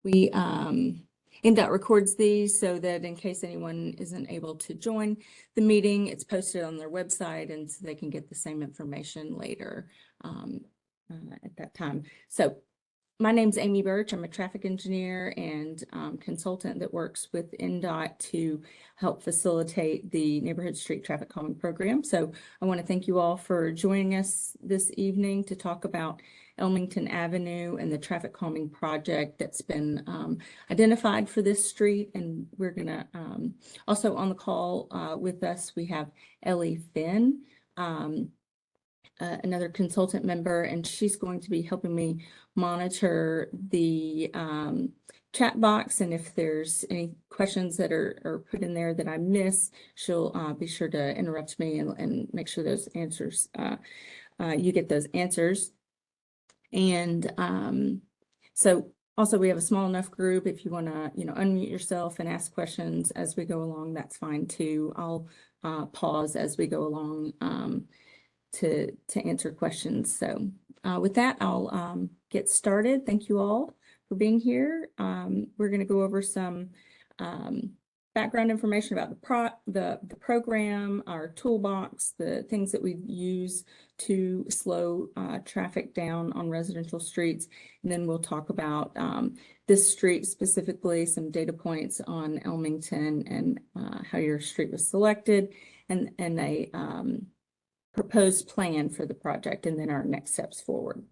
We NDOT records these so that in case anyone isn't able to join the meeting, it's posted on their website and so they can get the same information later at that time. So my name's Amy Birch. I'm a traffic engineer and consultant that works with NDOT to help facilitate the Neighborhood Street Traffic Calming Program. So I want to thank you all for joining us this evening to talk about Elmington Avenue and the traffic calming project that's been identified for this street. And we're going to also on the call with us, we have Ellie Finn. Another consultant member, and she's going to be helping me monitor the chat box. And if there's any questions that are put in there that I miss, she'll be sure to interrupt me and make sure those answers, you get those answers. And so also we have a small enough group. If you want to, unmute yourself and ask questions as we go along, that's fine too. I'll pause as we go along to answer questions. So with that, I'll get started. Thank you all for being here. We're going to go over some background information about the program, our toolbox, the things that we use to slow traffic down on residential streets. And then we'll talk about this street specifically, some data points on Elmington and how your street was selected, and a proposed plan for the project, and then our next steps forward.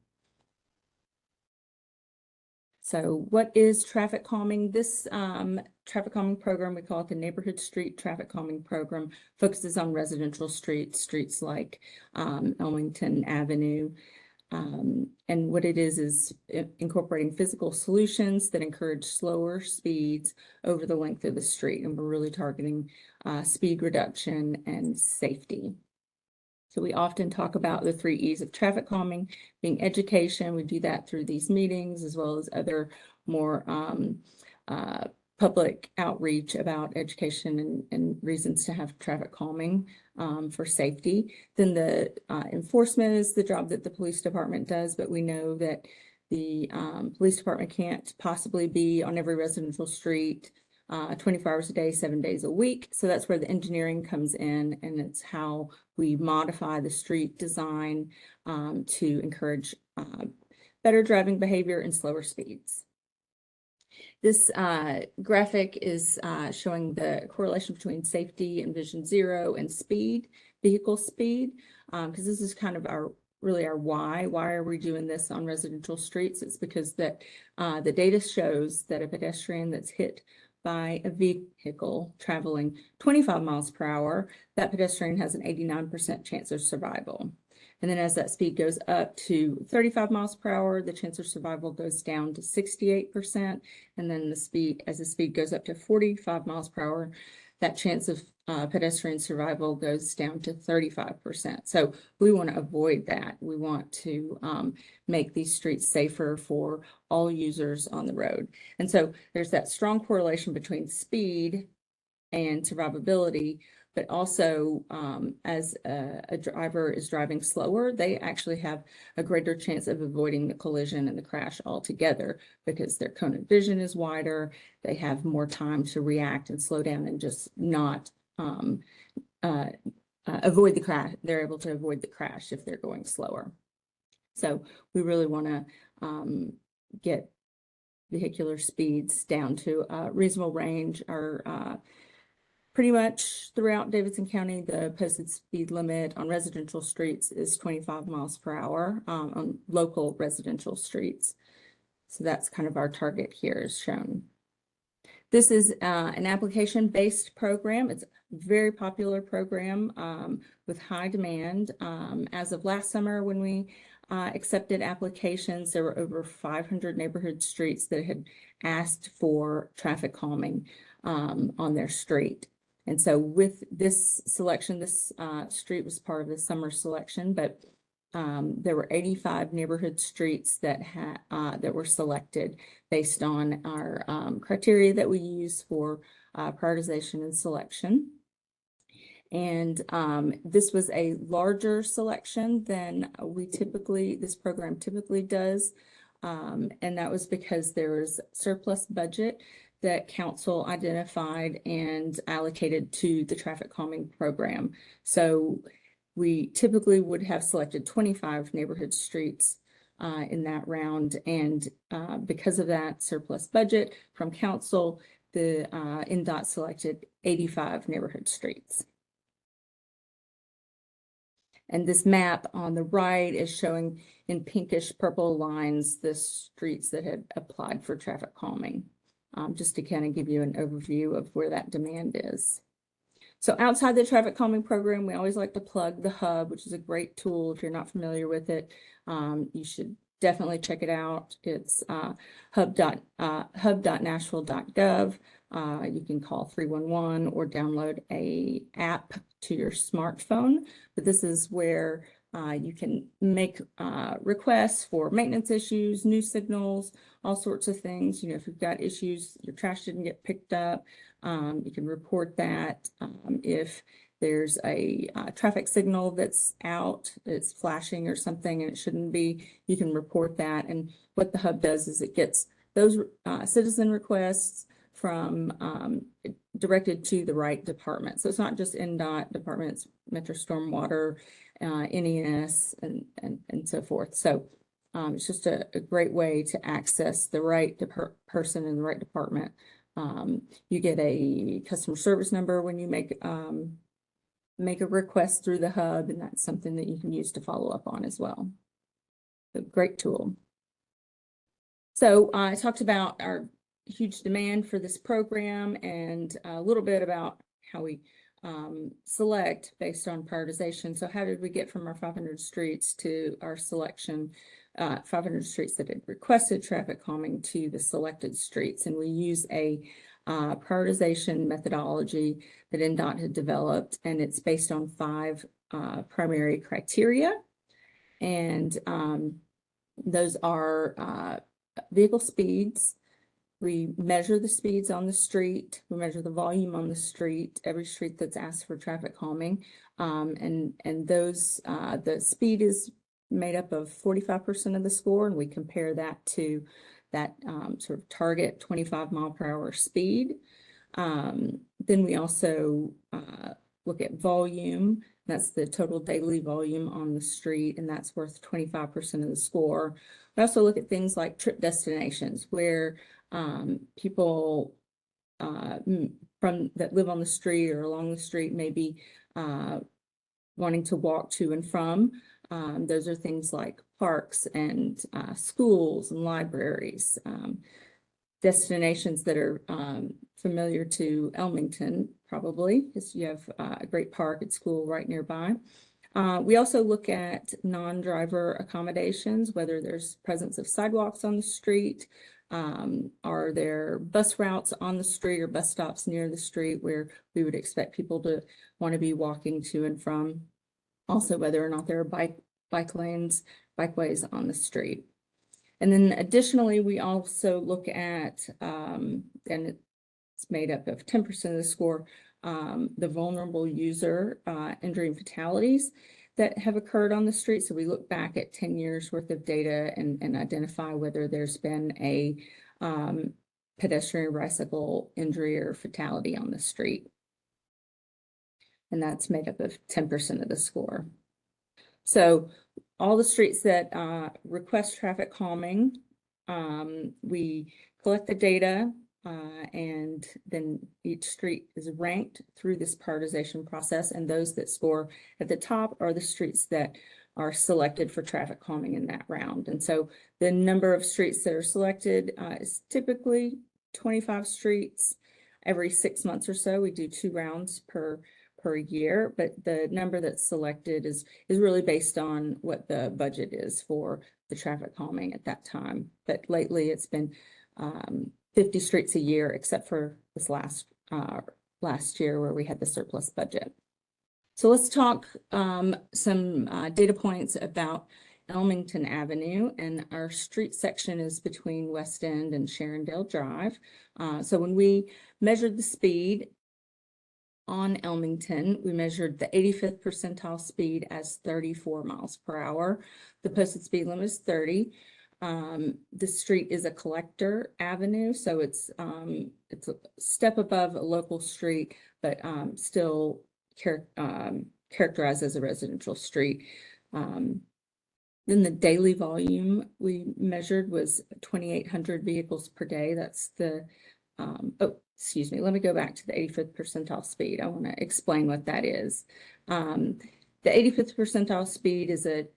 So what is traffic calming? This traffic calming program, we call it the Neighborhood Street Traffic Calming Program, focuses on residential streets like Elmington Avenue. And what it is incorporating physical solutions that encourage slower speeds over the length of the street. And we're really targeting speed reduction and safety. So we often talk about the 3 E's of traffic calming, being education. We do that through these meetings, as well as other more public outreach about education and reasons to have traffic calming for safety. Then the enforcement is the job that the police department does, but we know that the police department can't possibly be on every residential street 24 hours a day, 7 days a week. So that's where the engineering comes in, and it's how we modify the street design to encourage better driving behavior and slower speeds. This graphic is showing the correlation between safety and vision zero and speed, vehicle speed, because this is kind of really our why. Why are we doing this on residential streets? It's because that the data shows that a pedestrian that's hit by a vehicle traveling 25 miles per hour, that pedestrian has an 89% chance of survival. And then as that speed goes up to 35 miles per hour, the chance of survival goes down to 68%. And then as the speed goes up to 45 miles per hour, that chance of pedestrian survival goes down to 35%. So we want to avoid that. We want to make these streets safer for all users on the road. And so there's that strong correlation between speed and survivability, but also as a driver is driving slower, they actually have a greater chance of avoiding the collision and the crash altogether because their cone of vision is wider. They have more time to react and slow down and just not avoid the crash. They're able to avoid the crash if they're going slower. So we really want to get vehicular speeds down to a reasonable range. Pretty much throughout Davidson County, the posted speed limit on residential streets is 25 miles per hour on local residential streets. So that's kind of our target here is shown. This is an application-based program. It's a very popular program with high demand. As of last summer, when we accepted applications, there were over 500 neighborhood streets that had asked for traffic calming on their street. And so with this selection, this street was part of the summer selection, but there were 85 neighborhood streets that were selected based on our criteria that we use for prioritization and selection. And this was a larger selection than this program typically does And that was because there was surplus budget that council identified and allocated to the traffic calming program. So we typically would have selected 25 neighborhood streets in that round. And because of that surplus budget from council, the NDOT selected 85 neighborhood streets. And this map on the right is showing in pinkish purple lines the streets that had applied for traffic calming, just to kind of give you an overview of where that demand is. So outside the traffic calming program, we always like to plug the Hub, which is a great tool. If you're not familiar with it, you should definitely check it out. It's hub.Nashville.gov. You can call 311 or download a app to your smartphone. But this is where you can make requests for maintenance issues, new signals, all sorts of things. You know, if you've got issues, your trash didn't get picked up, you can report that. If there's a traffic signal that's out, it's flashing or something and it shouldn't be, you can report that. And what the Hub does is it gets those citizen requests from directed to the right department. So it's not just NDOT departments, Metro Stormwater, NES, and so forth. So it's just a great way to access the right person in the right department. You get a customer service number when you make a request through the Hub, and that's something that you can use to follow up on as well. A great tool. So I talked about our huge demand for this program and a little bit about how we select based on prioritization. So how did we get from our 500 streets to our selection, 500 streets that had requested traffic calming to the selected streets? And we use a prioritization methodology that NDOT had developed, and it's based on 5 primary criteria. And those are vehicle speeds. We measure the speeds on the street. We measure the volume on the street, every street that's asked for traffic calming. And those, the speed is made up of 45% of the score, and we compare that to that sort of target 25 mile per hour speed. Then we also look at volume. That's the total daily volume on the street, and that's worth 25% of the score. We also look at things like trip destinations, where people from that live on the street or along the street may be wanting to walk to and from. Those are things like parks and schools and libraries. Destinations that are familiar to Elmington, probably, because you have a great park at school right nearby. We also look at non-driver accommodations, whether there's presence of sidewalks on the street, are there bus routes on the street or bus stops near the street where we would expect people to want to be walking to and from. Also, whether or not there are bike lanes, bikeways on the street. And then additionally, we also look at, and it's made up of 10% of the score, the vulnerable user injury and fatalities that have occurred on the street. So we look back at 10 years worth of data and identify whether there's been a pedestrian or bicycle injury or fatality on the street. And that's made up of 10% of the score. So all the streets that request traffic calming, we collect the data, and then each street is ranked through this prioritization process, and those that score at the top are the streets that are selected for traffic calming in that round. And so the number of streets that are selected is typically 25 streets. Every 6 months or so, we do 2 rounds per year, but the number that's selected is really based on what the budget is for the traffic calming at that time. But lately it's been 50 streets a year, except for this last year where we had the surplus budget. So let's talk some data points about Elmington Avenue, and our street section is between West End and Sharondale Drive. So when we measured the speed on Elmington, we measured the 85th percentile speed as 34 miles per hour. The posted speed limit is 30. The street is a collector avenue, so it's a step above a local street, but still characterized as a residential street. Then the daily volume we measured was 2,800 vehicles per day. That's the, oh, excuse me, let me go back to the 85th percentile speed. I want to explain what that is. The 85th percentile speed is a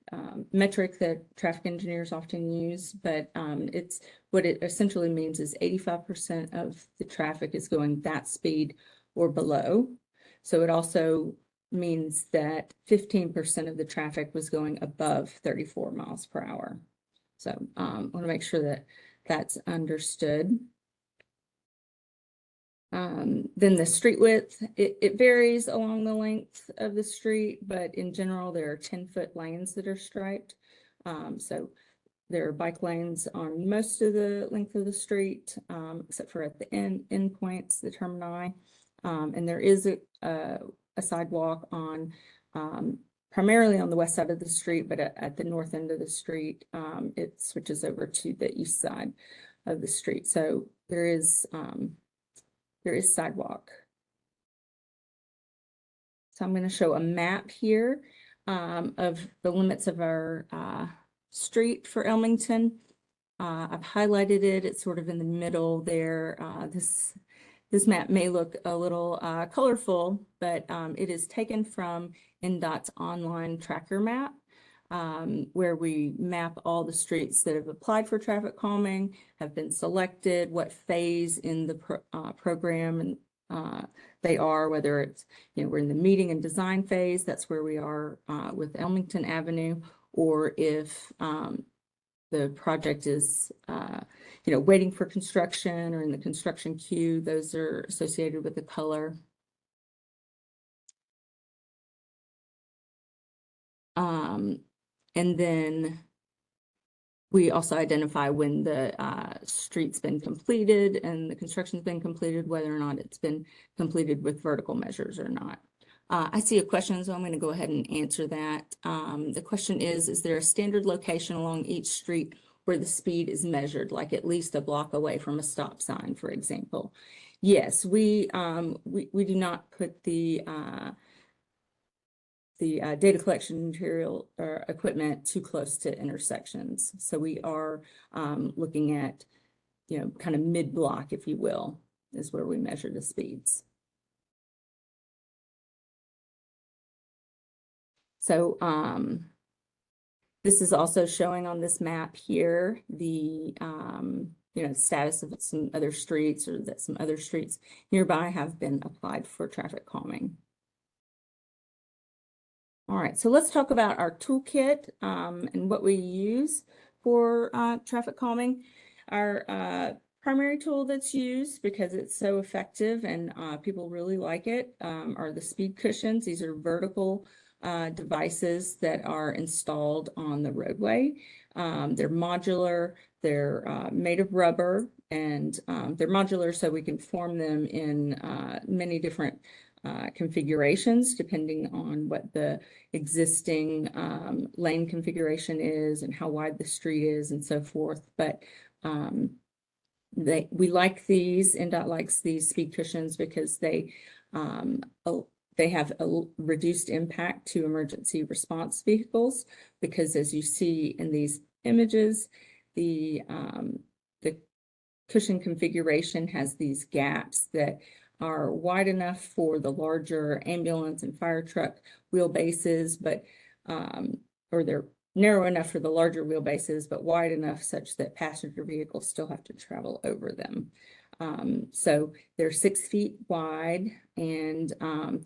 metric that traffic engineers often use, but it's what it essentially means is 85% of the traffic is going that speed or below. So it also means that 15% of the traffic was going above 34 miles per hour. So I want to make sure that that's understood. Then the street width, it varies along the length of the street, but in general, there are 10-foot lanes that are striped. So there are bike lanes on most of the length of the street, except for at the end points, the termini. And there is a sidewalk on primarily on the west side of the street, but at the north end of the street, it switches over to the east side of the street. So there is sidewalk. So I'm going to show a map here of the limits of our street for Elmington. I've highlighted it. It's sort of in the middle there. This map may look a little colorful, but it is taken from NDOT's online tracker map, where we map all the streets that have applied for traffic calming, have been selected, what phase in the program and they are, whether it's, we're in the meeting and design phase, that's where we are with Elmington Avenue, or if the project is, waiting for construction or in the construction queue, those are associated with the color. And then we also identify when the street's been completed and the construction's been completed, whether or not it's been completed with vertical measures or not. I see a question, so I'm going to go ahead and answer that. The question is there a standard location along each street where the speed is measured, like at least a block away from a stop sign, for example? Yes, we do not put the data collection material or equipment too close to intersections. So we are looking at, kind of mid-block, if you will, is where we measure the speeds. So this is also showing on this map here the status of some other streets, or that some other streets nearby have been applied for traffic calming. All right, so let's talk about our toolkit and what we use for traffic calming. Our primary tool that's used, because it's so effective and people really like it, are the speed cushions. These are vertical devices that are installed on the roadway. They're modular, they're made of rubber, and they're modular so we can form them in many different configurations depending on what the existing lane configuration is and how wide the street is and so forth. But we like these, NDOT likes these speed cushions because they have a reduced impact to emergency response vehicles, because as you see in these images, the cushion configuration has these gaps that are wide enough for the larger ambulance and fire truck wheelbases, but or they're narrow enough for the larger wheelbases, but wide enough such that passenger vehicles still have to travel over them. So they're 6 feet wide and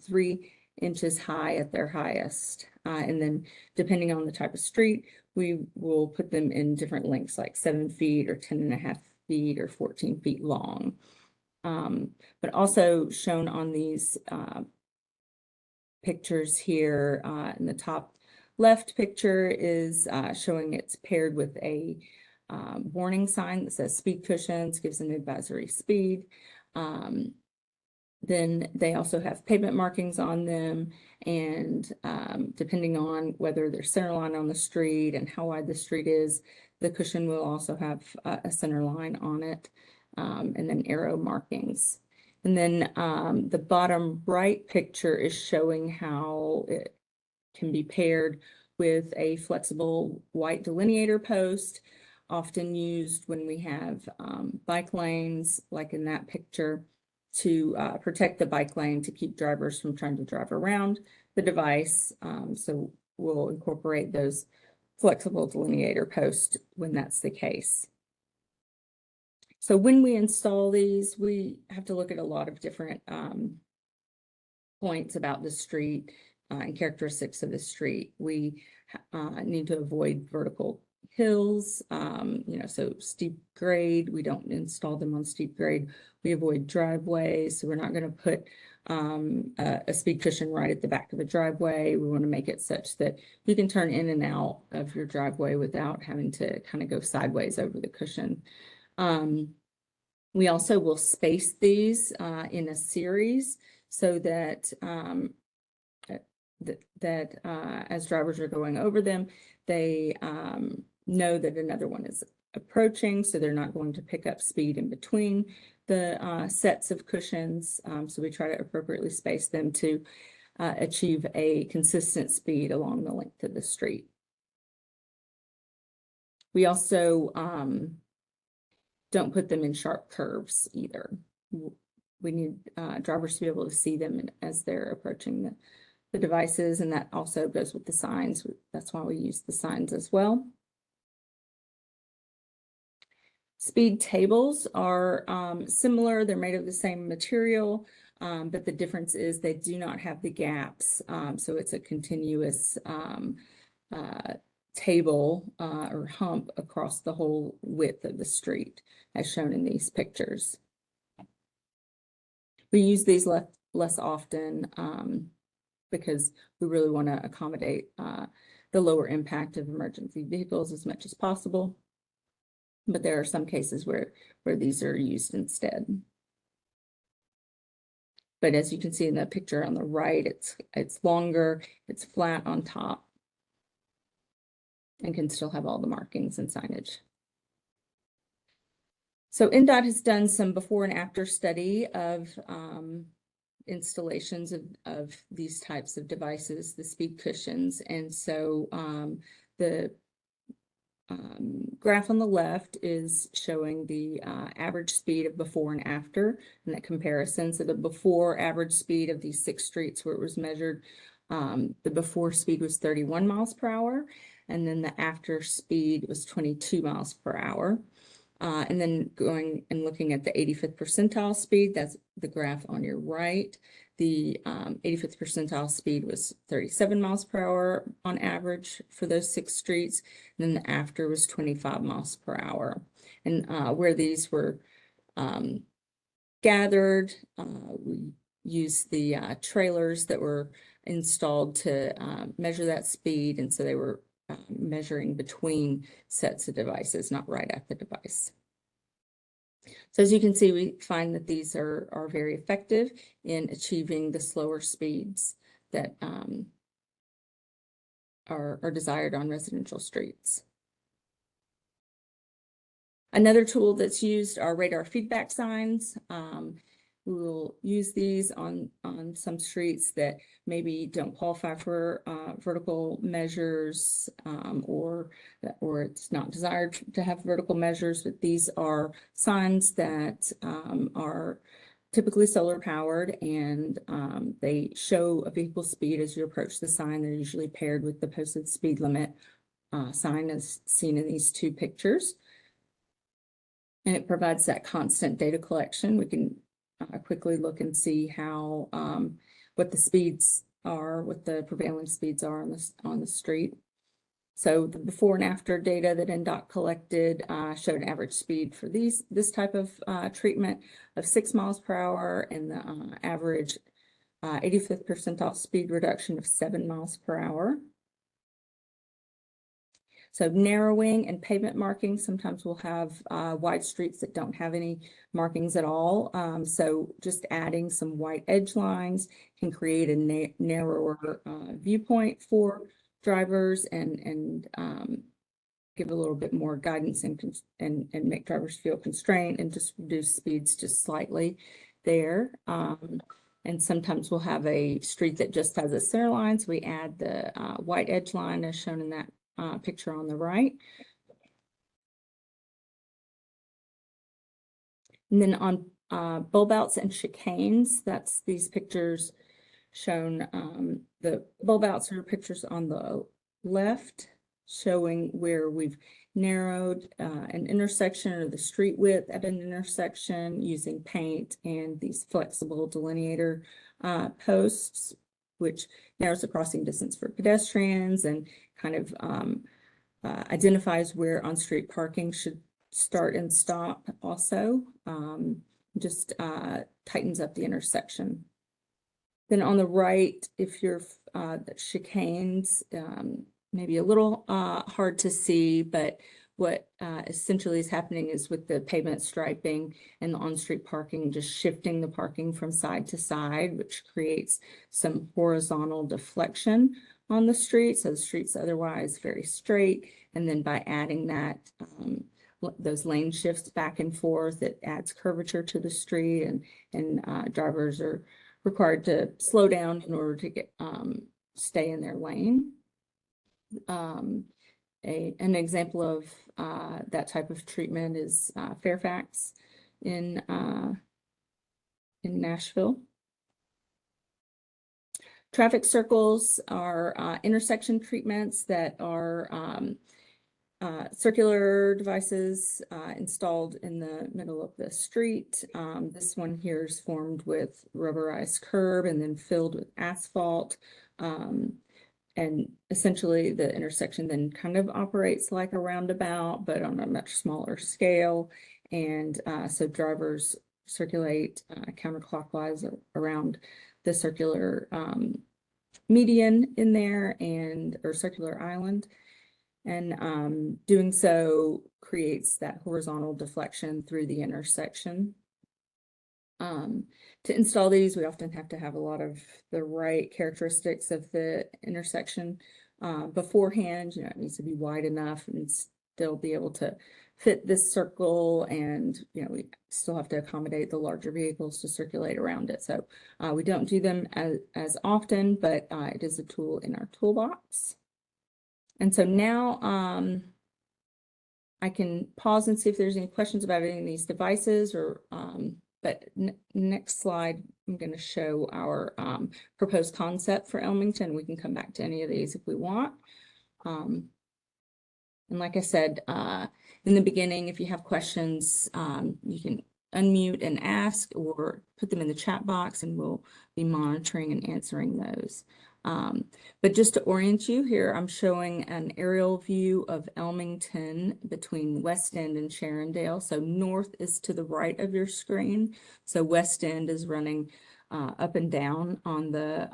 3 inches high at their highest. And then depending on the type of street, we will put them in different lengths, like 7 feet or 10.5 feet or 14 feet long. But also shown on these pictures here, in the top left picture is showing it's paired with a warning sign that says speed cushions, gives an advisory speed. Then they also have pavement markings on them, and depending on whether there's center line on the street and how wide the street is, The cushion will also have a center line on it, and then arrow markings. And then the bottom right picture is showing how it can be paired with a flexible white delineator post, often used when we have bike lanes, like in that picture, to protect the bike lane, to keep drivers from trying to drive around the device. So we'll incorporate those flexible delineator posts when that's the case. So when we install these, we have to look at a lot of different points about the street and characteristics of the street. We need to avoid vertical hills, so steep grade, we don't install them on steep grade. We avoid driveways, so we're not going to put a speed cushion right at the back of the driveway. We want to make it such that you can turn in and out of your driveway without having to kind of go sideways over the cushion. We also will space these in a series so that as drivers are going over them, they know that another one is approaching, so they're not going to pick up speed in between the sets of cushions. So we try to appropriately space them to achieve a consistent speed along the length of the street. We also don't put them in sharp curves either. We need drivers to be able to see them as they're approaching the devices, and that also goes with the signs. That's why we use the signs as well. Speed tables are similar. They're made of the same material, but the difference is they do not have the gaps. So it's a continuous table or hump across the whole width of the street, as shown in these pictures. We use these less often because we really want to accommodate the lower impact of emergency vehicles as much as possible. But there are some cases where these are used instead. But as you can see in the picture on the right, it's longer, it's flat on top, and can still have all the markings and signage. So NDOT has done some before and after study of installations of these types of devices, the speed cushions. And so the graph on the left is showing the average speed of before and after, and that comparison. So the before average speed of these 6 streets where it was measured, the before speed was 31 miles per hour, and then the after speed was 22 miles per hour. And then going and looking at the 85th percentile speed, that's the graph on your right. The 85th percentile speed was 37 miles per hour on average for those 6 streets. And then the after was 25 miles per hour. And where these were gathered, we used the trailers that were installed to measure that speed. And so they were measuring between sets of devices, not right at the device. So as you can see, we find that these are very effective in achieving the slower speeds that are desired on residential streets. Another tool that's used are radar feedback signs. We will use these on some streets that maybe don't qualify for vertical measures, or it's not desired to have vertical measures, but these are signs that are typically solar powered, and they show a vehicle's speed as you approach the sign. They're usually paired with the posted speed limit sign as seen in these 2 pictures. And it provides that constant data collection. We can quickly look and see how what the speeds are, what the prevailing speeds are on the street. So the before and after data that NDOT collected showed an average speed for this type of treatment of 6 miles per hour, and the average 85th percentile speed reduction of 7 miles per hour. So narrowing and pavement markings, sometimes we'll have wide streets that don't have any markings at all. So just adding some white edge lines can create a narrower viewpoint for drivers and give a little bit more guidance and make drivers feel constrained and just reduce speeds just slightly there. And sometimes we'll have a street that just has a center line, so we add the white edge line as shown in that picture on the right. And then on bulb outs and chicanes, that's these pictures shown. The bulb outs are pictures on the left, showing where we've narrowed an intersection or the street width at an intersection using paint and these flexible delineator posts, which narrows the crossing distance for pedestrians and kind of identifies where on-street parking should start and stop also. Just tightens up the intersection. Then on the right, if you're chicanes, maybe a little hard to see, but what essentially is happening is with the pavement striping and the on-street parking, just shifting the parking from side to side, which creates some horizontal deflection on the street. So the street's otherwise very straight. And then by adding that, those lane shifts back and forth, it adds curvature to the street, and drivers are required to slow down in order to get stay in their lane. An example of that type of treatment is Fairfax in Nashville. Traffic circles are intersection treatments that are circular devices installed in the middle of the street. This one here is formed with rubberized curb and then filled with asphalt. And essentially the intersection then kind of operates like a roundabout, but on a much smaller scale. And so drivers circulate counterclockwise around the circular median in there or circular island. And doing so creates that horizontal deflection through the intersection. To install these, we often have to have a lot of the right characteristics of the intersection beforehand. It needs to be wide enough and still be able to fit this circle, and we still have to accommodate the larger vehicles to circulate around it. So we don't do them as often, but it is a tool in our toolbox. And so now I can pause and see if there's any questions about any of these devices, or but next slide, I'm going to show our proposed concept for Elmington. We can come back to any of these if we want. And like I said in the beginning, if you have questions, you can unmute and ask or put them in the chat box, and we'll be monitoring and answering those. But just to orient you here, I'm showing an aerial view of Elmington between West End and Sharondale. So north is to the right of your screen. So West End is running up and down on the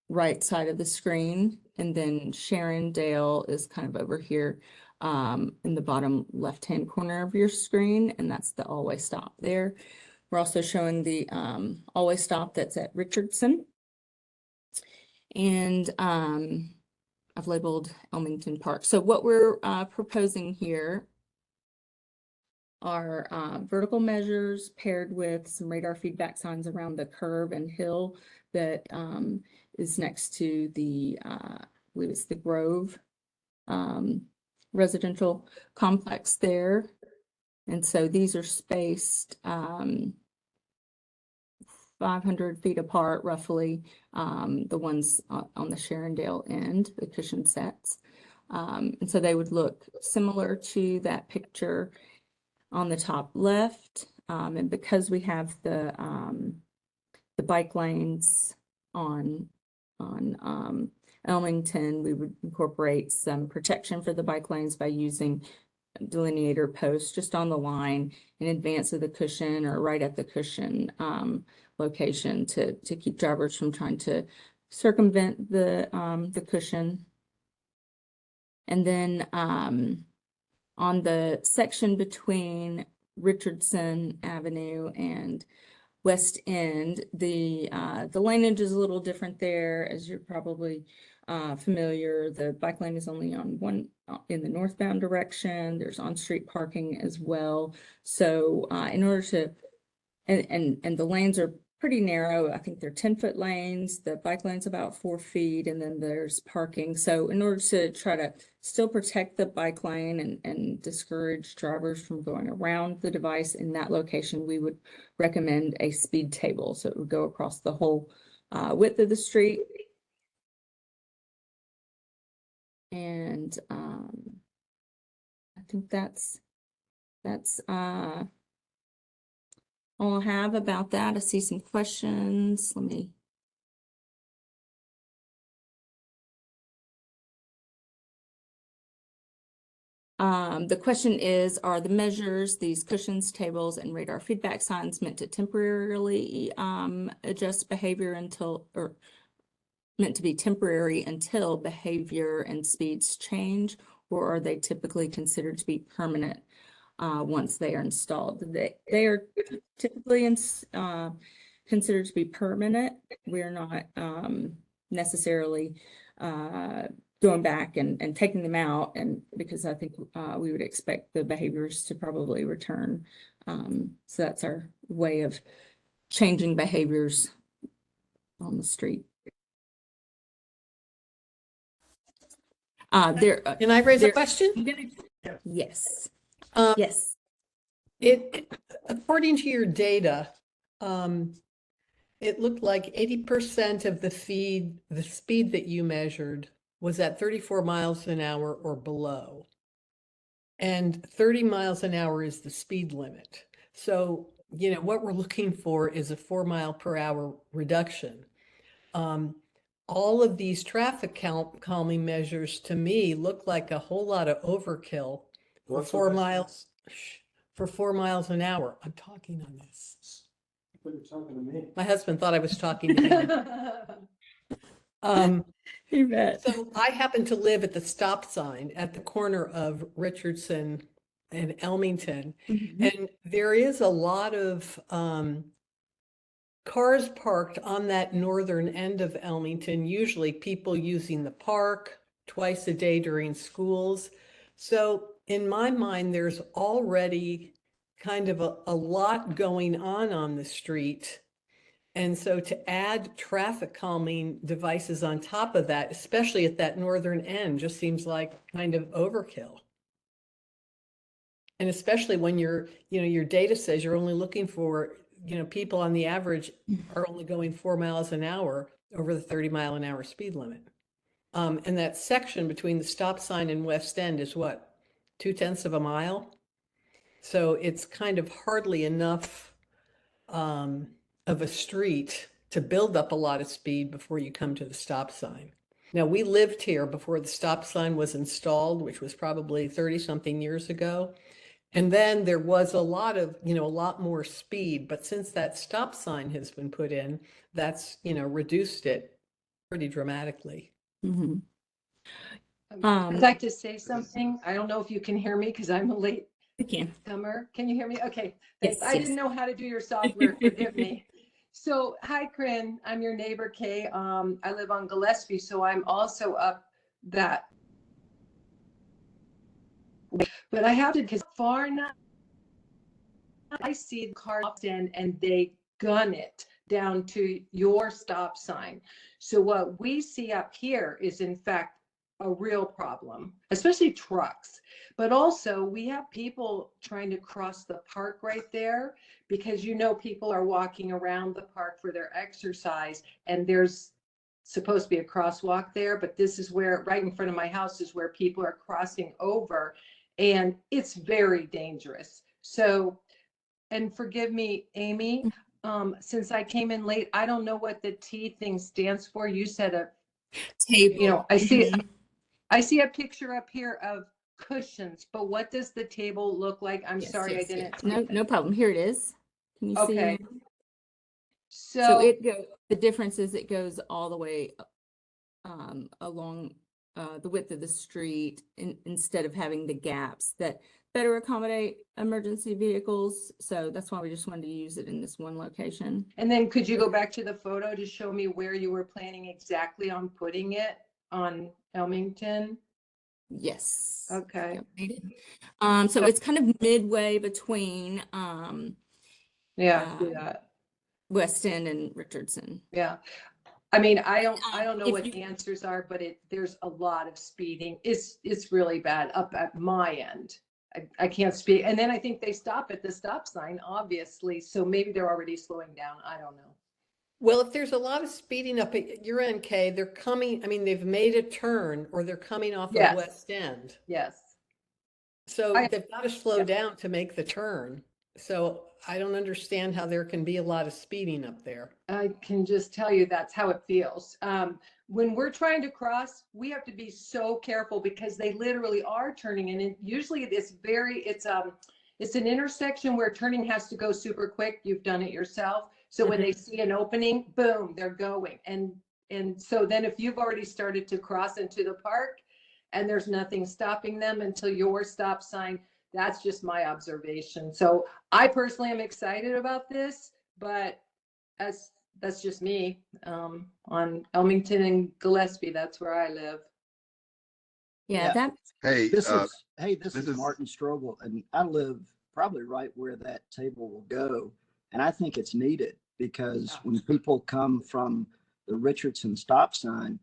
right side of the screen. And then Sharondale is kind of over here in the bottom left-hand corner of your screen. And that's the all-way stop there. We're also showing the all-way stop that's at Richardson. And I've labeled Elmington Park. So what we're proposing here are vertical measures paired with some radar feedback signs around the curve and hill that is next to the, I believe it's the Grove residential complex there. And so these are spaced 500 feet apart, roughly, the ones on the Sharondale end, the cushion sets. And so they would look similar to that picture on the top left. And because we have the bike lanes on Elmington, we would incorporate some protection for the bike lanes by using delineator posts just on the line in advance of the cushion or right at the cushion location to keep drivers from trying to circumvent the cushion. And then on the section between Richardson Avenue and West End, the lineage is a little different there, as you're probably familiar, the bike lane is only on one in the northbound direction. There's on-street parking as well. So in order to, and the lanes are pretty narrow. I think they're 10-foot lanes. The bike lane's about 4 feet, and then there's parking. So in order to try to still protect the bike lane and discourage drivers from going around the device in that location, we would recommend a speed table. So it would go across the whole width of the street. And I think that's all I have about that. I see some questions. Let me. The question is, are the measures, these cushions, tables, and radar feedback signs meant to temporarily adjust behavior until, or meant to be temporary until behavior and speeds change, or are they typically considered to be permanent once they are installed? They are typically considered to be permanent. We're not necessarily going back and taking them out, and because I think we would expect the behaviors to probably return. So that's our way of changing behaviors on the street. Can I raise a question? Yes. Yes. According to your data, it looked like 80% of the speed that you measured was at 34 miles an hour or below. And 30 miles an hour is the speed limit. So, you know, what we're looking for is a 4 mile per hour reduction. All of these traffic calming measures to me look like a whole lot of overkill for 4 miles. For 4 miles an hour. I'm talking on this. You're talking to me. My husband thought I was talking to him. You bet. So I happen to live at the stop sign at the corner of Richardson and Elmington. Mm-hmm. And there is a lot of cars parked on that northern end of Elmington, usually people using the park twice a day during schools. So in my mind, there's already kind of a lot going on the street. And so to add traffic calming devices on top of that, especially at that northern end, just seems like kind of overkill. And especially when your data says you're only looking for, people on the average are only going 4 miles an hour over the 30 mile an hour speed limit. And that section between the stop sign and West End is what, 0.2 of a mile? So it's kind of hardly enough of a street to build up a lot of speed before you come to the stop sign. Now, we lived here before the stop sign was installed, which was probably 30 something years ago. And then there was a lot more speed, but since that stop sign has been put in, that's, reduced it pretty dramatically. Mm-hmm. I'd like to say something. I don't know if you can hear me because I'm a late comer. Can you hear me? Okay. Thanks. Yes, I didn't know how to do your software. Forgive me. So, hi, Corinne. I'm your neighbor, Kay. I live on Gillespie, so I'm also up that. But I have to, because far enough, I see the car in and they gun it down to your stop sign. So what we see up here is in fact a real problem, especially trucks. But also we have people trying to cross the park right there because people are walking around the park for their exercise and there's supposed to be a crosswalk there, but this is where right in front of my house is where people are crossing over and it's very dangerous. So, and forgive me, Amy, since I came in late, I don't know what the T thing stands for. You said a table. I see a picture up here of cushions, but what does the table look like? I'm sorry, I didn't. No problem. Here it is. Can you see? Okay. So the difference is it goes all the way along the width of the street instead of having the gaps that better accommodate emergency vehicles. So that's why we just wanted to use it in this one location. And then could you go back to the photo to show me where you were planning exactly on putting it? on Elmington? Yes. Okay. Yep, made it. So it's kind of midway between Yeah, see uh, that. West End and Richardson. Yeah. I mean, I don't know If what you- the answers are, but there's a lot of speeding. It's really bad up at my end. I can't speak. And then I think they stop at the stop sign, obviously. So maybe they're already slowing down. I don't know. Well, if there's a lot of speeding up at your end, Kay, they're coming, I mean, they've made a turn or they're coming off of Yes. West End. Yes. So I- they've got to slow yeah. down to make the turn. So I don't understand how there can be a lot of speeding up there. I can just tell you that's how it feels. When we're trying to cross, we have to be so careful because they literally are turning, and usually it's an intersection where turning has to go super quick. You've done it yourself. So when they see an opening, boom, they're going. And so then if you've already started to cross into the park and there's nothing stopping them until your stop sign, that's just my observation. So I personally am excited about this, but that's just me. On Elmington and Gillespie, that's where I live. Yeah, Yeah. that Hey, This is this is is- Martin Strobel, and I live probably right where that table will go. And I think it's needed because when people come from the Richardson stop sign,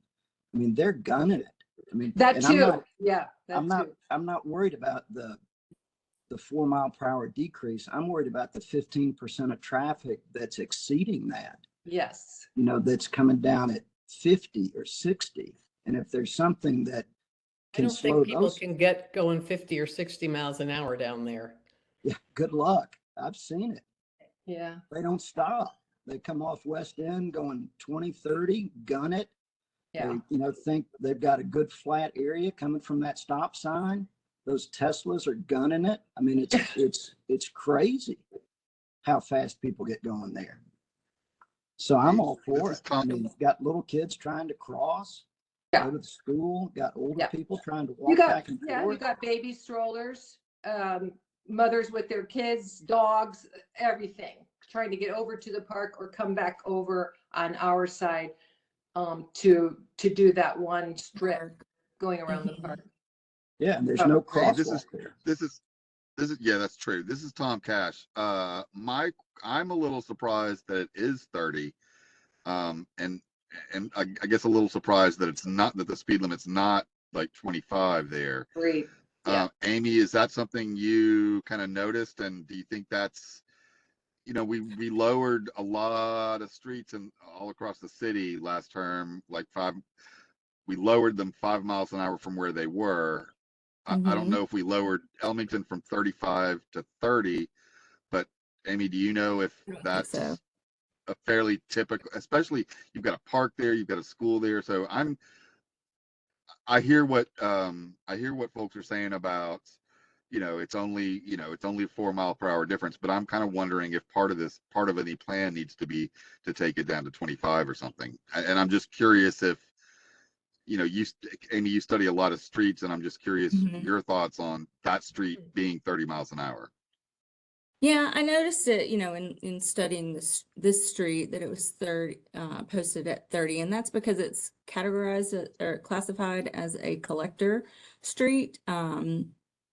I mean, they're gunning it. I mean, That and too. Yeah, that I'm not, too. I'm not worried about the 4 mile per hour decrease. I'm worried about the 15% of traffic that's exceeding that, Yes. you know, that's coming down at 50 or 60. And if there's something that I can don't slow think people those, can get going 50 or 60 miles an hour down there. yeah, good luck. I've seen it. Yeah. They don't stop. They come off West End going 20, 30, gun it. Yeah. They, you know, think they've got a good flat area coming from that stop sign. Those Teslas are gunning it. I mean, it's crazy how fast people get going there. So I'm all for This is it. I mean, got little kids trying to cross, Yeah. go to the school, got older Yeah. people trying to You walk got, back and yeah, you forth. got baby strollers, mothers with their kids, dogs, everything, trying to get over to the park or come back over on our side, to do that one strip going around the Mhm. park. Yeah, and there's Oh, no Hey, this crosswalk is- there. this is yeah, that's true. This is Tom Cash. I'm a little surprised that it is 30. And I guess a little surprised that it's not, that the speed limit's not like 25 there. Great. Yeah. Amy, is that something you kind of noticed? And do you think that's, you know, we lowered a lot of streets and all across the city last term, we lowered them 5 miles an hour from where they were. I don't Mhm. know if we lowered Elmington from 35 to 30, but Amy, do you know if I don't think that's so. a fairly typical, especially you've got a park there, you've got a school there. So I hear what folks are saying about, you know, it's only a 4 mile per hour difference, but I'm kind of wondering if part of any plan needs to be to take it down to 25 or something. And I'm just curious if, you know, Amy, you study a lot of streets, and I'm just curious Mhm. your thoughts on that street being 30 miles an hour. Yeah, I noticed it, you know, in studying this street that it was 30, posted at 30, and that's because it's categorized or classified as a collector street.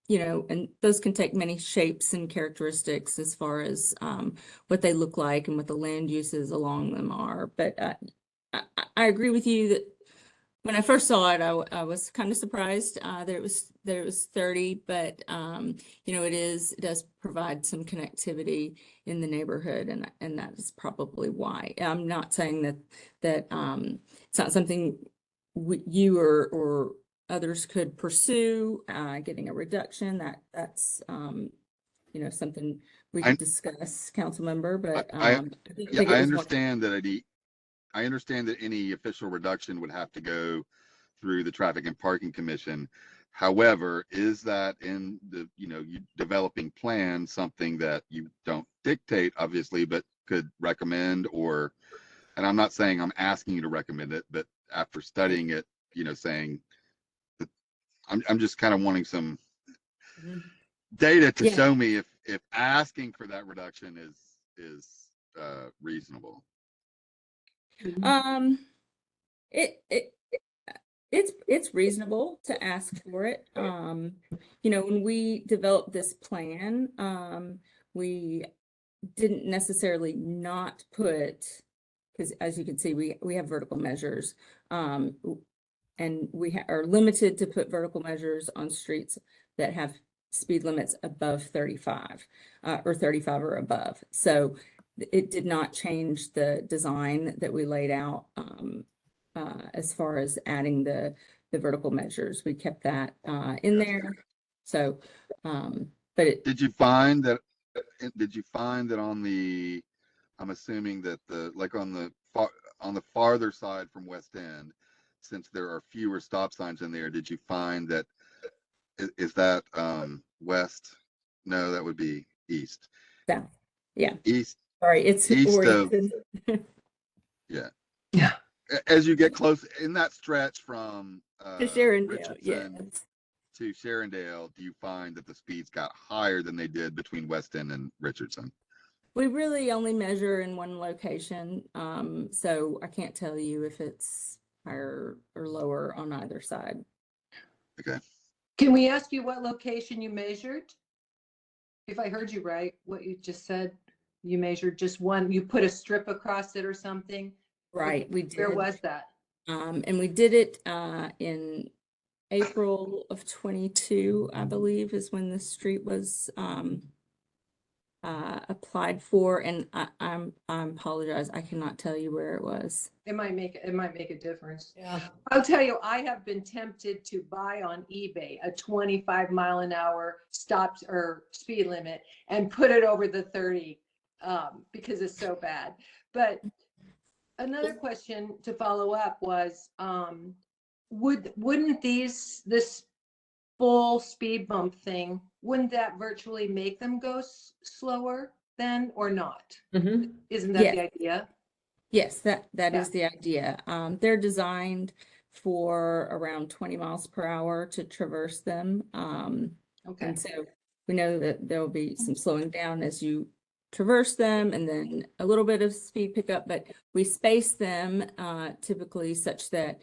You know, and those can take many shapes and characteristics as far as what they look like and what the land uses along them are. But I agree with you that when I first saw it, I was kind of surprised that it was 30, but you know, it does provide some connectivity in the neighborhood, and that is probably why. I'm not saying that it's not something you or others could pursue, getting a reduction. That's you know, something we I- could discuss, council member, but I- I think Yeah, it I was more. understand that any official reduction would have to go through the Traffic and Parking Commission. However, is that in the, you know, you developing plan something that you don't dictate, obviously, but could recommend, or, and I'm not saying I'm asking you to recommend it, but after studying it, you know, saying that I'm just kind of wanting some data to Yeah. show me if asking for that reduction is reasonable. Um, it It's reasonable to ask for it. You know, when we developed this plan, we didn't necessarily not put, because as you can see, we have vertical measures. And we are limited to put vertical measures on streets that have speed limits above 35 or 35 or above. So it did not change the design that we laid out as far as adding the vertical measures. We kept that in there. So, but it, Did you find that, on the, I'm assuming that like on the farther side from West End, since there are fewer stop signs in there, did you find that, is that west? No, that would be east. yeah, East sorry, it's east of, oriented. yeah. Yeah. As you get close in that stretch from To Sharondale, Richardson yes. to Sharondale, do you find that the speeds got higher than they did between West End and Richardson? We really only measure in one location, so I can't tell you if it's higher or lower on either side. Okay. Can we ask you what location you measured? If I heard you right, what you just said, you measured just one, you put a strip across it or something? Right, we did. Where was that? And we did it in April of 22, I believe, is when the street was applied for, and I apologize, I cannot tell you where it was. It might make a difference. Yeah. I'll tell you, I have been tempted to buy on eBay a 25-mile-an-hour stop or speed limit and put it over the 30 because it's so bad. But another question to follow up was, wouldn't this full speed bump thing, wouldn't that virtually make them go slower then or not? Mhm. Isn't that the Yes. idea? Yes, that Yeah. is the idea. They're designed for around 20 miles per hour to traverse them. Okay. And so we know that there will be some slowing down as you traverse them and then a little bit of speed pickup, but we space them typically such that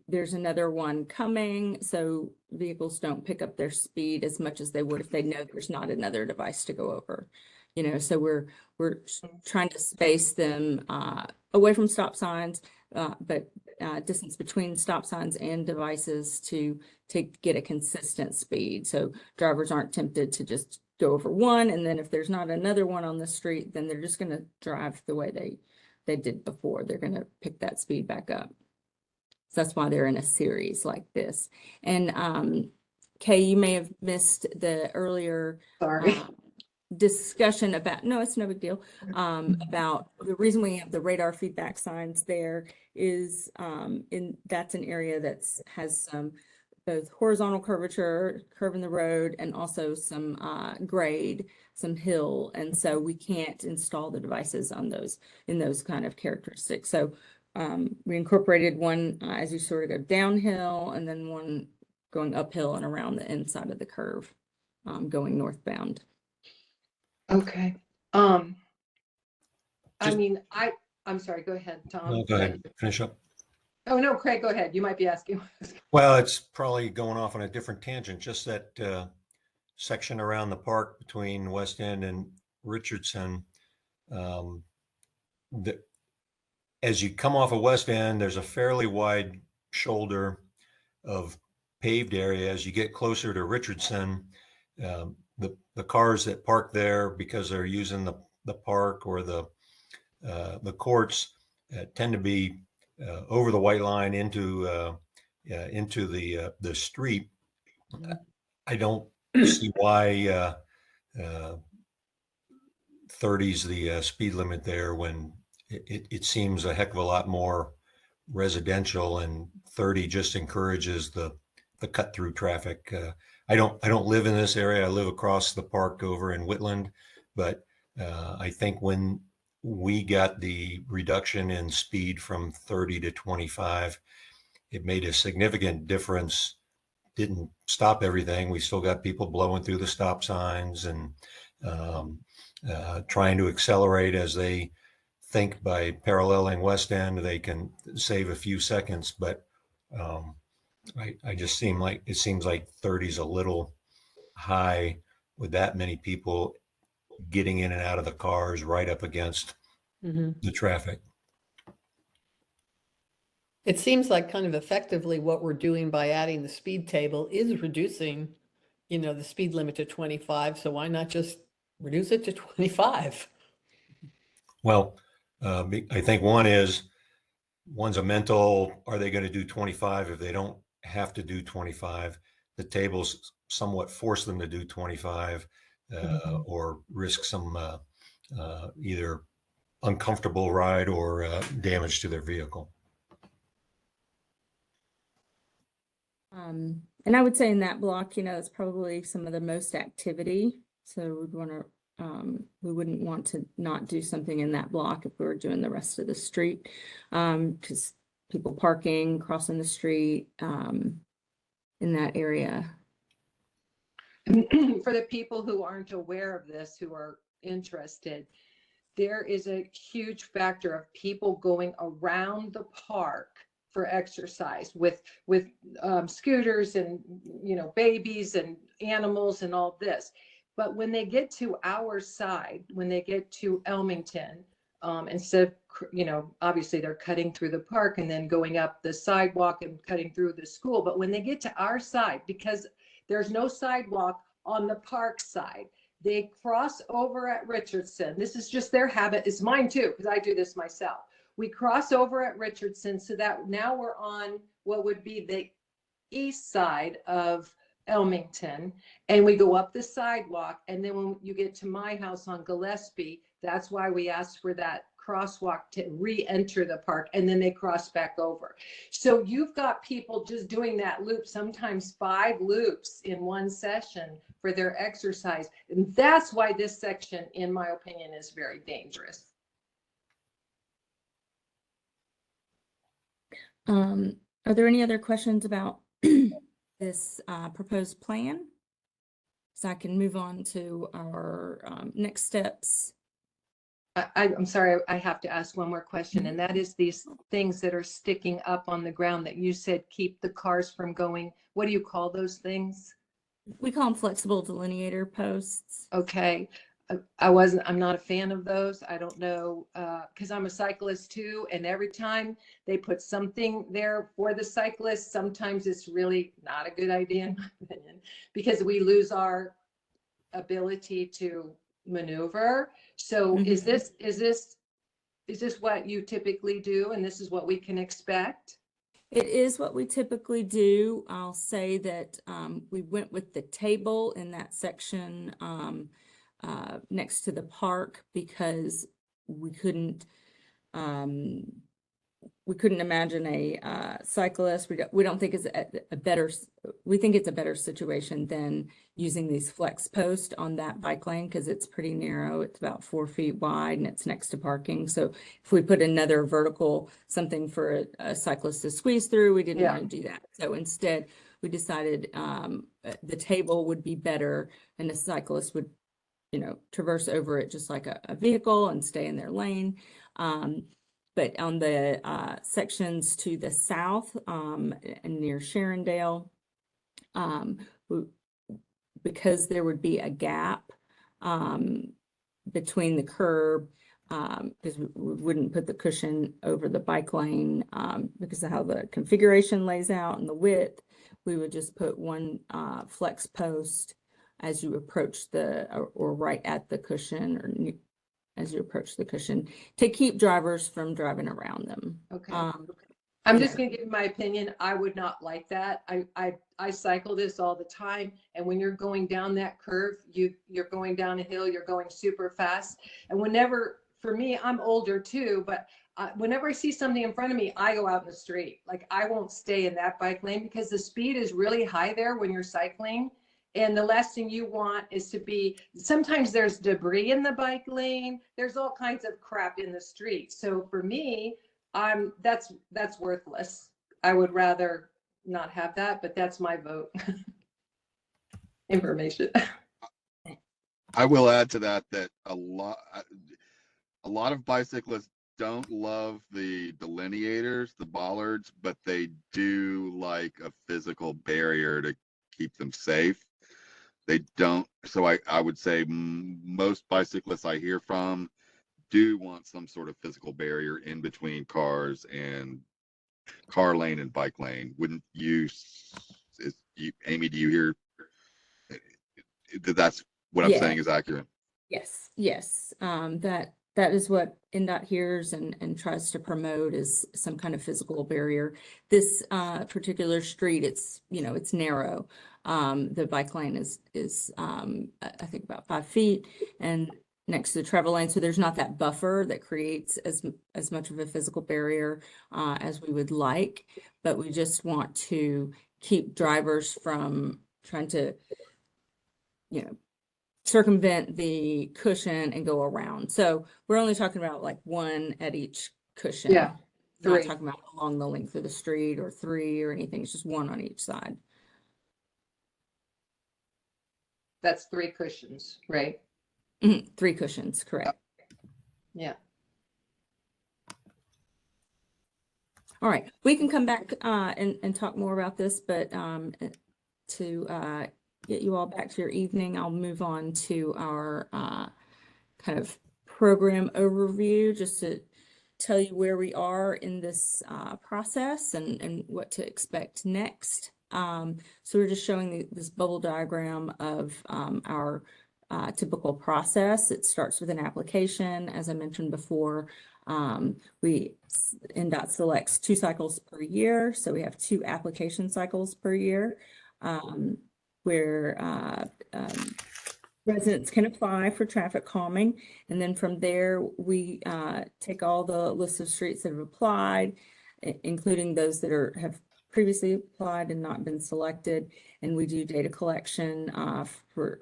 there's another one coming, so vehicles don't pick up their speed as much as they would if they know there's not another device to go over. You know, so we're trying to space them away from stop signs, but distance between stop signs and devices to get a consistent speed. So drivers aren't tempted to just go over one, and then if there's not another one on the street, then they're just going to drive the way they did before. They're going to pick that speed back up. So that's why they're in a series like this. And Kay, you may have missed the earlier Sorry. discussion about, no, it's no big deal, about the reason we have the radar feedback signs there is that's an area that's has some both horizontal curvature, curve in the road, and also some grade, some hill. And so we can't install the devices on those in those kind of characteristics. So we incorporated one as you sort of go downhill, and then one going uphill and around the inside of the curve, going northbound. Okay. I Just- mean, I'm sorry, go ahead, Tom. No, go ahead, finish up. Oh, no, Craig, go ahead. You might be asking. Well, it's probably going off on a different tangent, just that section around the park between West End and Richardson. As you come off of West End, there's a fairly wide shoulder of paved area. As you get closer to Richardson, the cars that park there because they're using the park or the courts tend to be over the white line into the street. I don't see why 30's the speed limit there when it seems a heck of a lot more residential, and 30 just encourages the cut through traffic. I don't live in this area. I live across the park over in Whitland, but I think when we got the reduction in speed from 30 to 25, it made a significant difference. Didn't stop everything. We still got people blowing through the stop signs and trying to accelerate as they think by paralleling West End, they can save a few seconds. But I just it seems like 30 is a little high with that many people getting in and out of the cars right up against the traffic. It seems like kind of effectively what we're doing by adding the speed table is reducing, the speed limit to 25. So why not just reduce it to 25? Well, I think one's a mental, are they going to do 25 if they don't have to do 25? The tables somewhat force them to do 25 or risk some either uncomfortable ride or damage to their vehicle. And I would say in that block, it's probably some of the most activity. So we wouldn't want to not do something in that block if we were doing the rest of the street. Because people parking, crossing the street, in that area. For the people who aren't aware of this, who are interested, there is a huge factor of people going around the park for exercise with scooters and babies and animals and all this. But when they get to our side, when they get to Elmington, instead of obviously they're cutting through the park and then going up the sidewalk and cutting through the school. But when they get to our side, because there's no sidewalk on the park side, they cross over at Richardson. This is just their habit. It's mine too, because I do this myself. We cross over at Richardson so that now we're on what would be the east side of Elmington, and we go up the sidewalk. And then when you get to my house on Gillespie, that's why we asked for that crosswalk to re-enter the park, and then they cross back over. So you've got people just doing that loop, sometimes 5 loops in one session for their exercise. And that's why this section, in my opinion, is very dangerous. Are there any other questions about this proposed plan? So I can move on to our next steps. I'm sorry, I have to ask one more question, and that is these things that are sticking up on the ground that you said keep the cars from going. What do you call those things? We call them flexible delineator posts. Okay. I'm not a fan of those. I don't know, because I'm a cyclist too. And every time they put something there for the cyclist, sometimes it's really not a good idea in my opinion, because we lose our ability to maneuver. So is this what you typically do? And this is what we can expect? It is what we typically do. I'll say that we went with the table in that section next to the park because we couldn't imagine a cyclist. We don't think it's a better. We think it's a better situation than using these flex posts on that bike lane because it's pretty narrow. It's about 4 feet wide and it's next to parking. So if we put another vertical something for a cyclist to squeeze through, we didn't want to do that. So instead, we decided the table would be better, and the cyclist would, traverse over it just like a vehicle and stay in their lane. But on the sections to the south near Sharondale, because there would be a gap between the curb, because we wouldn't put the cushion over the bike lane because of how the configuration lays out and the width, we would just put one flex post as you approach or right at the cushion or as you approach the cushion to keep drivers from driving around them. Okay. I'm just going to give my opinion. I would not like that. I cycle this all the time. And when you're going down that curve, you're going down a hill, you're going super fast. And for me, I'm older too, but whenever I see something in front of me, I go out in the street. Like I won't stay in that bike lane because the speed is really high there when you're cycling. And the last thing you want is sometimes there's debris in the bike lane. There's all kinds of crap in the street. So for me, that's worthless. I would rather not have that, but that's my vote. Information. I will add to that a lot of bicyclists don't love the delineators, the bollards, but they do like a physical barrier to keep them safe. They don't. So I would say most bicyclists I hear from do want some sort of physical barrier in between cars and car lane and bike lane. Wouldn't you, Amy, do you hear that's what I'm Yeah. saying is accurate? Yes, yes. That is what NDOT hears and tries to promote is some kind of physical barrier. This particular street, it's narrow. The bike lane is I think about 5 feet and next to the travel lane. So there's not that buffer that creates as much of a physical barrier as we would like, but we just want to keep drivers from trying to, circumvent the cushion and go around. So we're only talking about like 1 at each cushion. Yeah, Not 3. talking about along the length of the street or 3 or anything. It's just 1 on each side. That's 3 cushions, right? 3 cushions, correct. Yeah. All right, we can come back and talk more about this, but to get you all back to your evening, I'll move on to our kind of program overview, just to tell you where we are in this process and what to expect next. So we're just showing this bubble diagram of our typical process. It starts with an application. As I mentioned before, NDOT selects 2 cycles per year. So we have 2 application cycles per year where residents can apply for traffic calming. And then from there, we take all the list of streets that have applied, including those that have previously applied and not been selected. And we do data collection for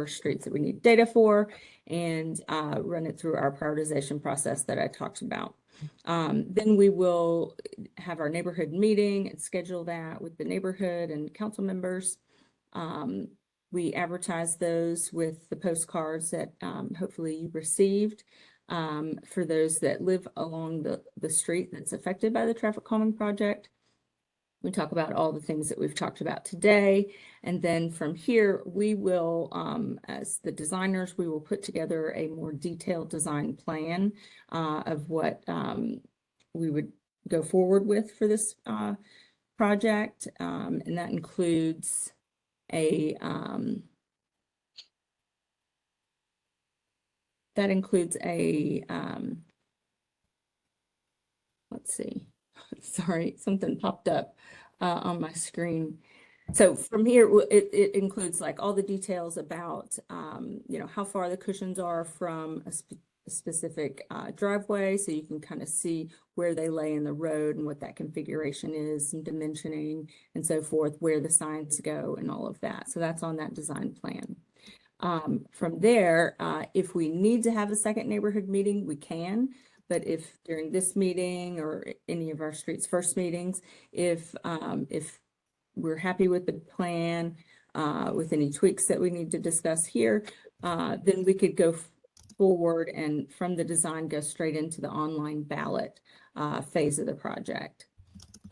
streets that we need data for and run it through our prioritization process that I talked about. Then we will have our neighborhood meeting and schedule that with the neighborhood and council members. We advertise those with the postcards that hopefully you received for those that live along the street that's affected by the traffic calming project. We talk about all the things that we've talked about today. And then from here, we will, as the designers, we will put together a more detailed design plan of what we would go forward with for this project. And that includes a let's see, sorry, something popped up on my screen. So from here, it includes like all the details about, how far the cushions are from a specific driveway. So you can kind of see where they lay in the road and what that configuration is and dimensioning and so forth, where the signs go and all of that. So that's on that design plan. From there, if we need to have a second neighborhood meeting, we can. But if during this meeting or any of our streets first meetings, if we're happy with the plan, with any tweaks that we need to discuss here, then we could go forward and from the design go straight into the online ballot phase of the project.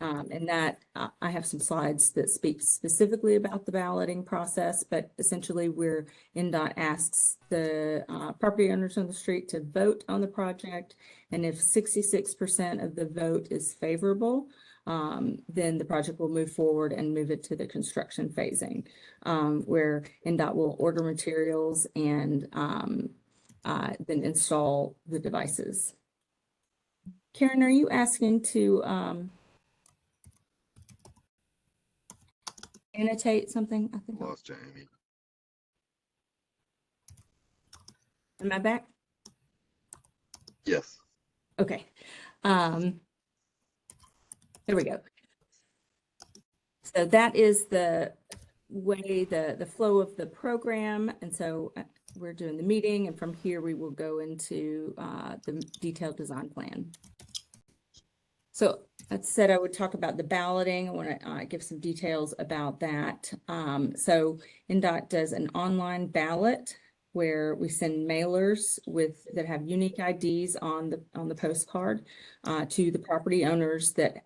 And that I have some slides that speak specifically about the balloting process, but essentially where NDOT asks the property owners on the street to vote on the project. And if 66% of the vote is favorable, then the project will move forward and move it to the construction phasing, where NDOT will order materials and then install the devices. Karen, are you asking to annotate something? I think. Lost Jamie. Am I back? Yes. Okay. There we go. So that is the way, the flow of the program. And so we're doing the meeting, and from here we will go into the detailed design plan. So that said, I would talk about the balloting. I want to give some details about that. So NDOT does an online ballot where we send mailers that have unique IDs on the postcard to the property owners that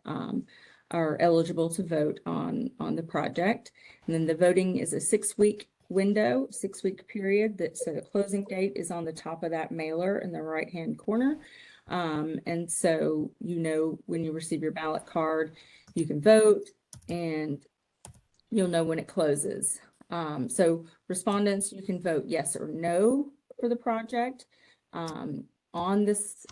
are eligible to vote on the project. And then the voting is a 6-week window, 6-week period, so the closing date is on the top of that mailer in the right-hand corner. And so, when you receive your ballot card, you can vote and you'll know when it closes. So respondents, you can vote yes or no for the project. On this,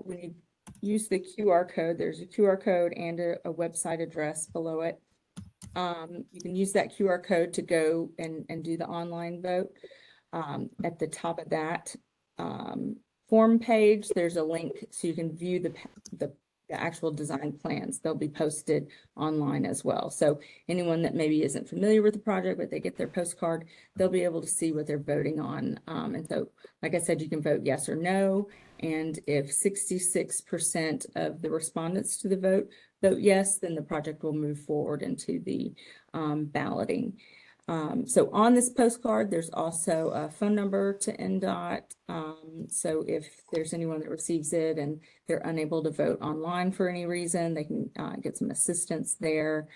when you use the QR code, there's a QR code and a website address below it. You can use that QR code to go and do the online vote. At the top of that form page, there's a link so you can view the actual design plans. They'll be posted online as well. So anyone that maybe isn't familiar with the project, but they get their postcard, they'll be able to see what they're voting on. And so, like I said, you can vote yes or no. And if 66% of the respondents to the vote yes, then the project will move forward into the balloting. So on this postcard, there's also a phone number to NDOT. So if there's anyone that receives it and they're unable to vote online for any reason, they can get some assistance there.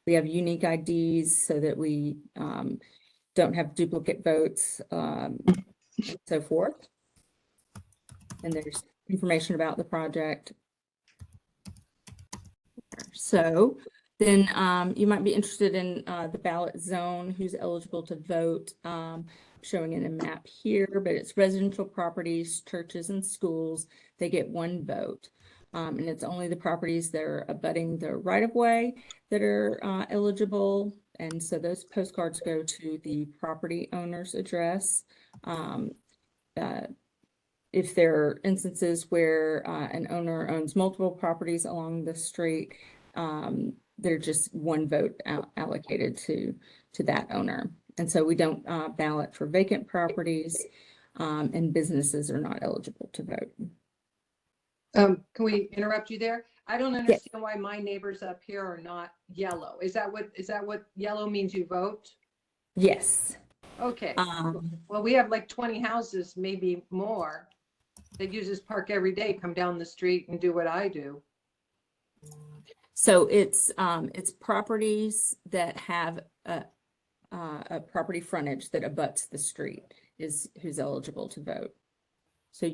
We have unique IDs so that we don't have duplicate votes and so forth. And there's information about the project. So then you might be interested in the ballot zone, who's eligible to vote, showing in a map here, but it's residential properties, churches, and schools. They get one vote. And it's only the properties that are abutting the right-of-way that are eligible. And so those postcards go to the property owner's address. If there are instances where an owner owns multiple properties along the street, there's just one vote allocated to that owner. And so we don't ballot for vacant properties, and businesses are not eligible to vote. Can we interrupt you there? I don't understand why my neighbors up here are not yellow. Is that what yellow means, you vote? Yes. Okay. Well, we have like 20 houses, maybe more, that use this park every day, come down the street and do what I do. So it's properties that have a property frontage that abuts the street is who's eligible to vote. So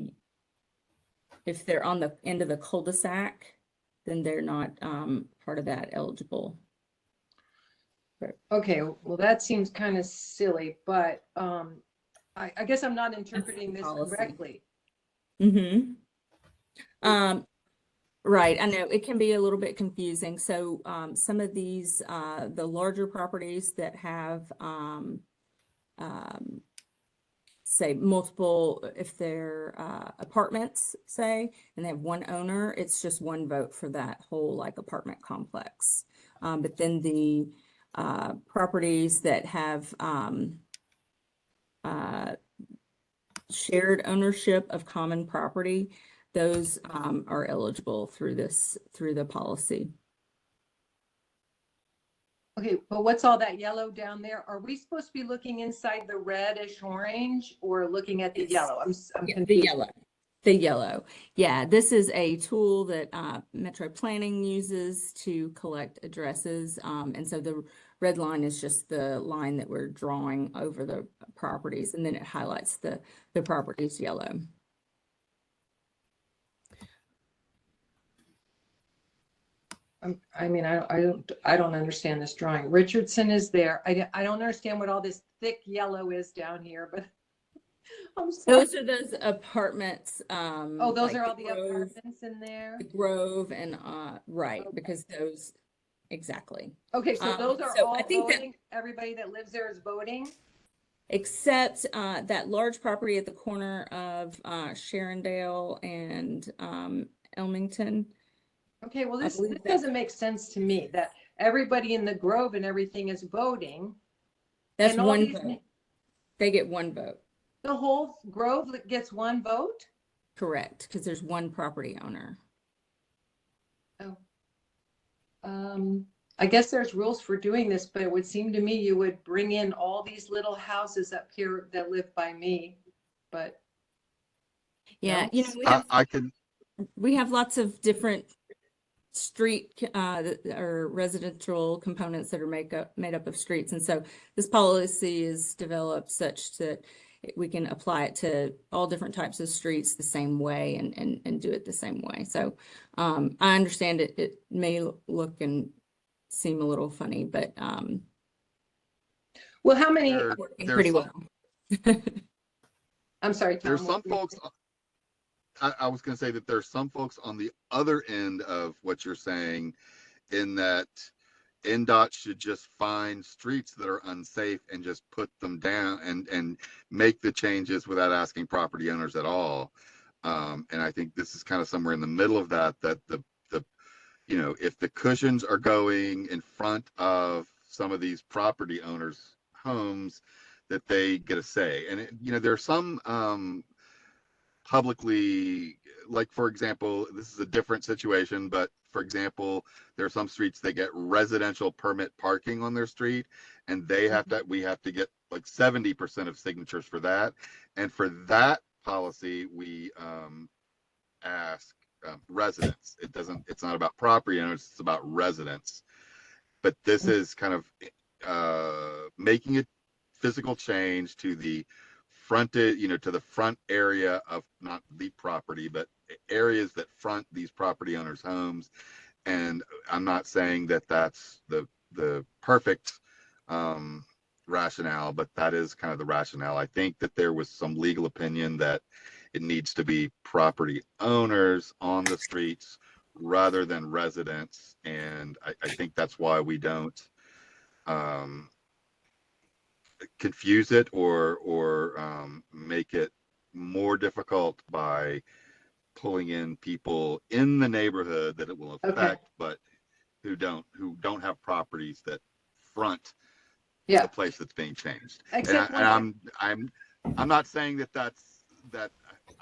if they're on the end of the cul-de-sac, then they're not part of that eligible. Okay, well, that seems kind of silly, but I guess I'm not interpreting this policy. correctly. Mm-hmm. Right, I know it can be a little bit confusing. So some of these, the larger properties that have, say, multiple, if they're apartments, say, and they have one owner, it's just one vote for that whole like apartment complex. But then the properties that have shared ownership of common property, those are eligible through the policy. Okay, but what's all that yellow down there? Are we supposed to be looking inside the reddish orange or looking at the yellow? I'm Yeah, confused. the yellow. Yeah, this is a tool that Metro Planning uses to collect addresses. And so the red line is just the line that we're drawing over the properties, and then it highlights the properties yellow. I mean, I don't understand this drawing. Richardson is there. I don't understand what all this thick yellow is down here, but I'm sorry. Those are those apartments. Oh, those like are all the Grove, apartments in there? the Grove and right, Okay. because those exactly. Okay, so those are so all I think that- voting? Everybody that lives there is voting? Except that large property at the corner of Sharondale and Elmington. Okay, well, I this believe that- doesn't make sense to me, that everybody in the Grove and everything is voting. That's and all one these vote. na- They get one vote. The whole Grove gets one vote? Correct, because there's one property owner. Oh. I guess there's rules for doing this, but it would seem to me you would bring in all these little houses up here that live by me, but. Yeah, no. you know, I can, we have lots of different street or residential components that are made up of streets. And so this policy is developed such that we can apply it to all different types of streets the same way and do it the same way. So I understand it may look and seem a little funny, but Well, how many, working there's pretty some, well. I'm sorry, Tom. there's some what were you folks, I was going to say that there's some folks on the other end of what you're saying, in that NDOT should just find streets that are unsafe and just put them down and make the changes without asking property owners at all. And I think this is kind of somewhere in the middle of that the you know, if the cushions are going in front of some of these property owners' homes, that they get a say. And you know, there are some publicly, like for example, this is a different situation, but for example, there are some streets that get residential permit parking on their street, and they have to, we have to get like 70% of signatures for that. And for that policy, we ask residents. It's not about property owners, it's about residents. But this is kind of making a physical change to the fronted, you know, to the front area of not the property, but areas that front these property owners' homes. And I'm not saying that that's the perfect rationale, but that is kind of the rationale. I think that there was some legal opinion that it needs to be property owners on the streets rather than residents. And I think that's why we don't confuse it or make it more difficult by pulling in people in the neighborhood that it will affect, but who don't have properties that front Yeah. the place that's being changed. Except And I'm not saying that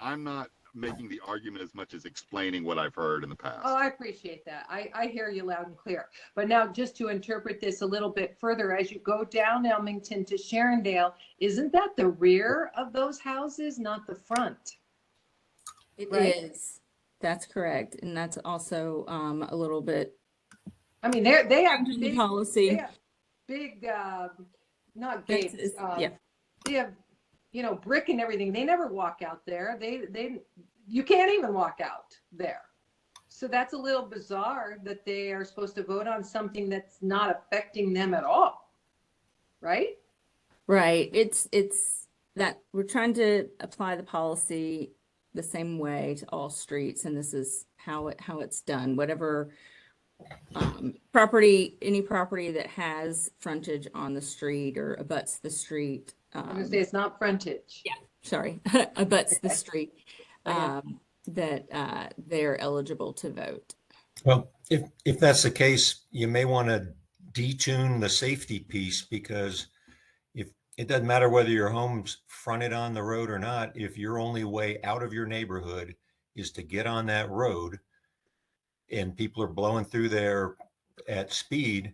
I'm not making the argument as much as explaining what I've heard in the past. Oh, I appreciate that. I hear you loud and clear. But now just to interpret this a little bit further, as you go down Elmington to Sharondale, isn't that the rear of those houses, not the front? It Right. is. That's correct. And that's also a little bit I mean, they have changing the big, policy. they have big, not gates. Yeah. They have, you know, brick and everything. They never walk out there. You can't even walk out there. So that's a little bizarre that they are supposed to vote on something that's not affecting them at all. Right? Right. It's that we're trying to apply the policy the same way to all streets, and this is how it's done. Whatever any property that has frontage on the street or abuts the street. I'm gonna say it's not frontage. Yeah, sorry, abuts the street, that they're eligible to vote. Well, if that's the case, you may want to detune the safety piece, because if it doesn't matter whether your home's fronted on the road or not, if your only way out of your neighborhood is to get on that road and people are blowing through there at speed,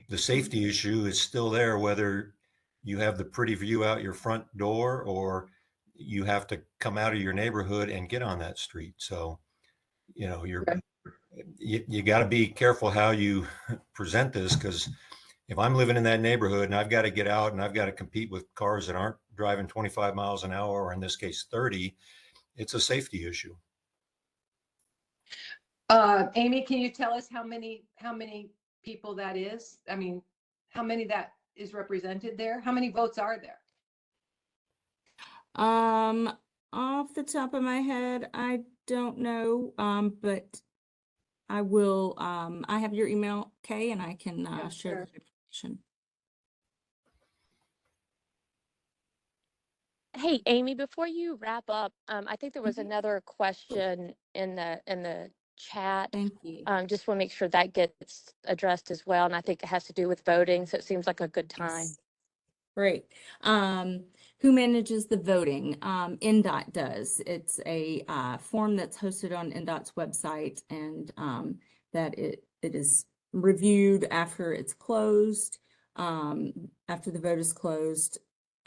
the safety issue is still there, whether you have the pretty view out your front door or you have to come out of your neighborhood and get on that street. So, you know, you got to be careful how you present this, because if I'm living in that neighborhood and I've got to get out and I've got to compete with cars that aren't driving 25 miles an hour, or in this case 30, it's a safety issue. Amy, can you tell us how many people that is? I mean, how many that is represented there? How many votes are there? Off the top of my head, I don't know, but I will, I have your email, Kay, and I can share sure. the information. Hey, Amy, before you wrap up, I think there was another question in the chat. Thank you. Just want to make sure that gets addressed as well. And I think it has to do with voting. So it seems like a good time. Yes. Great. Who manages the voting? NDOT does. It's a form that's hosted on NDOT's website, and that it is reviewed after it's closed. After the vote is closed,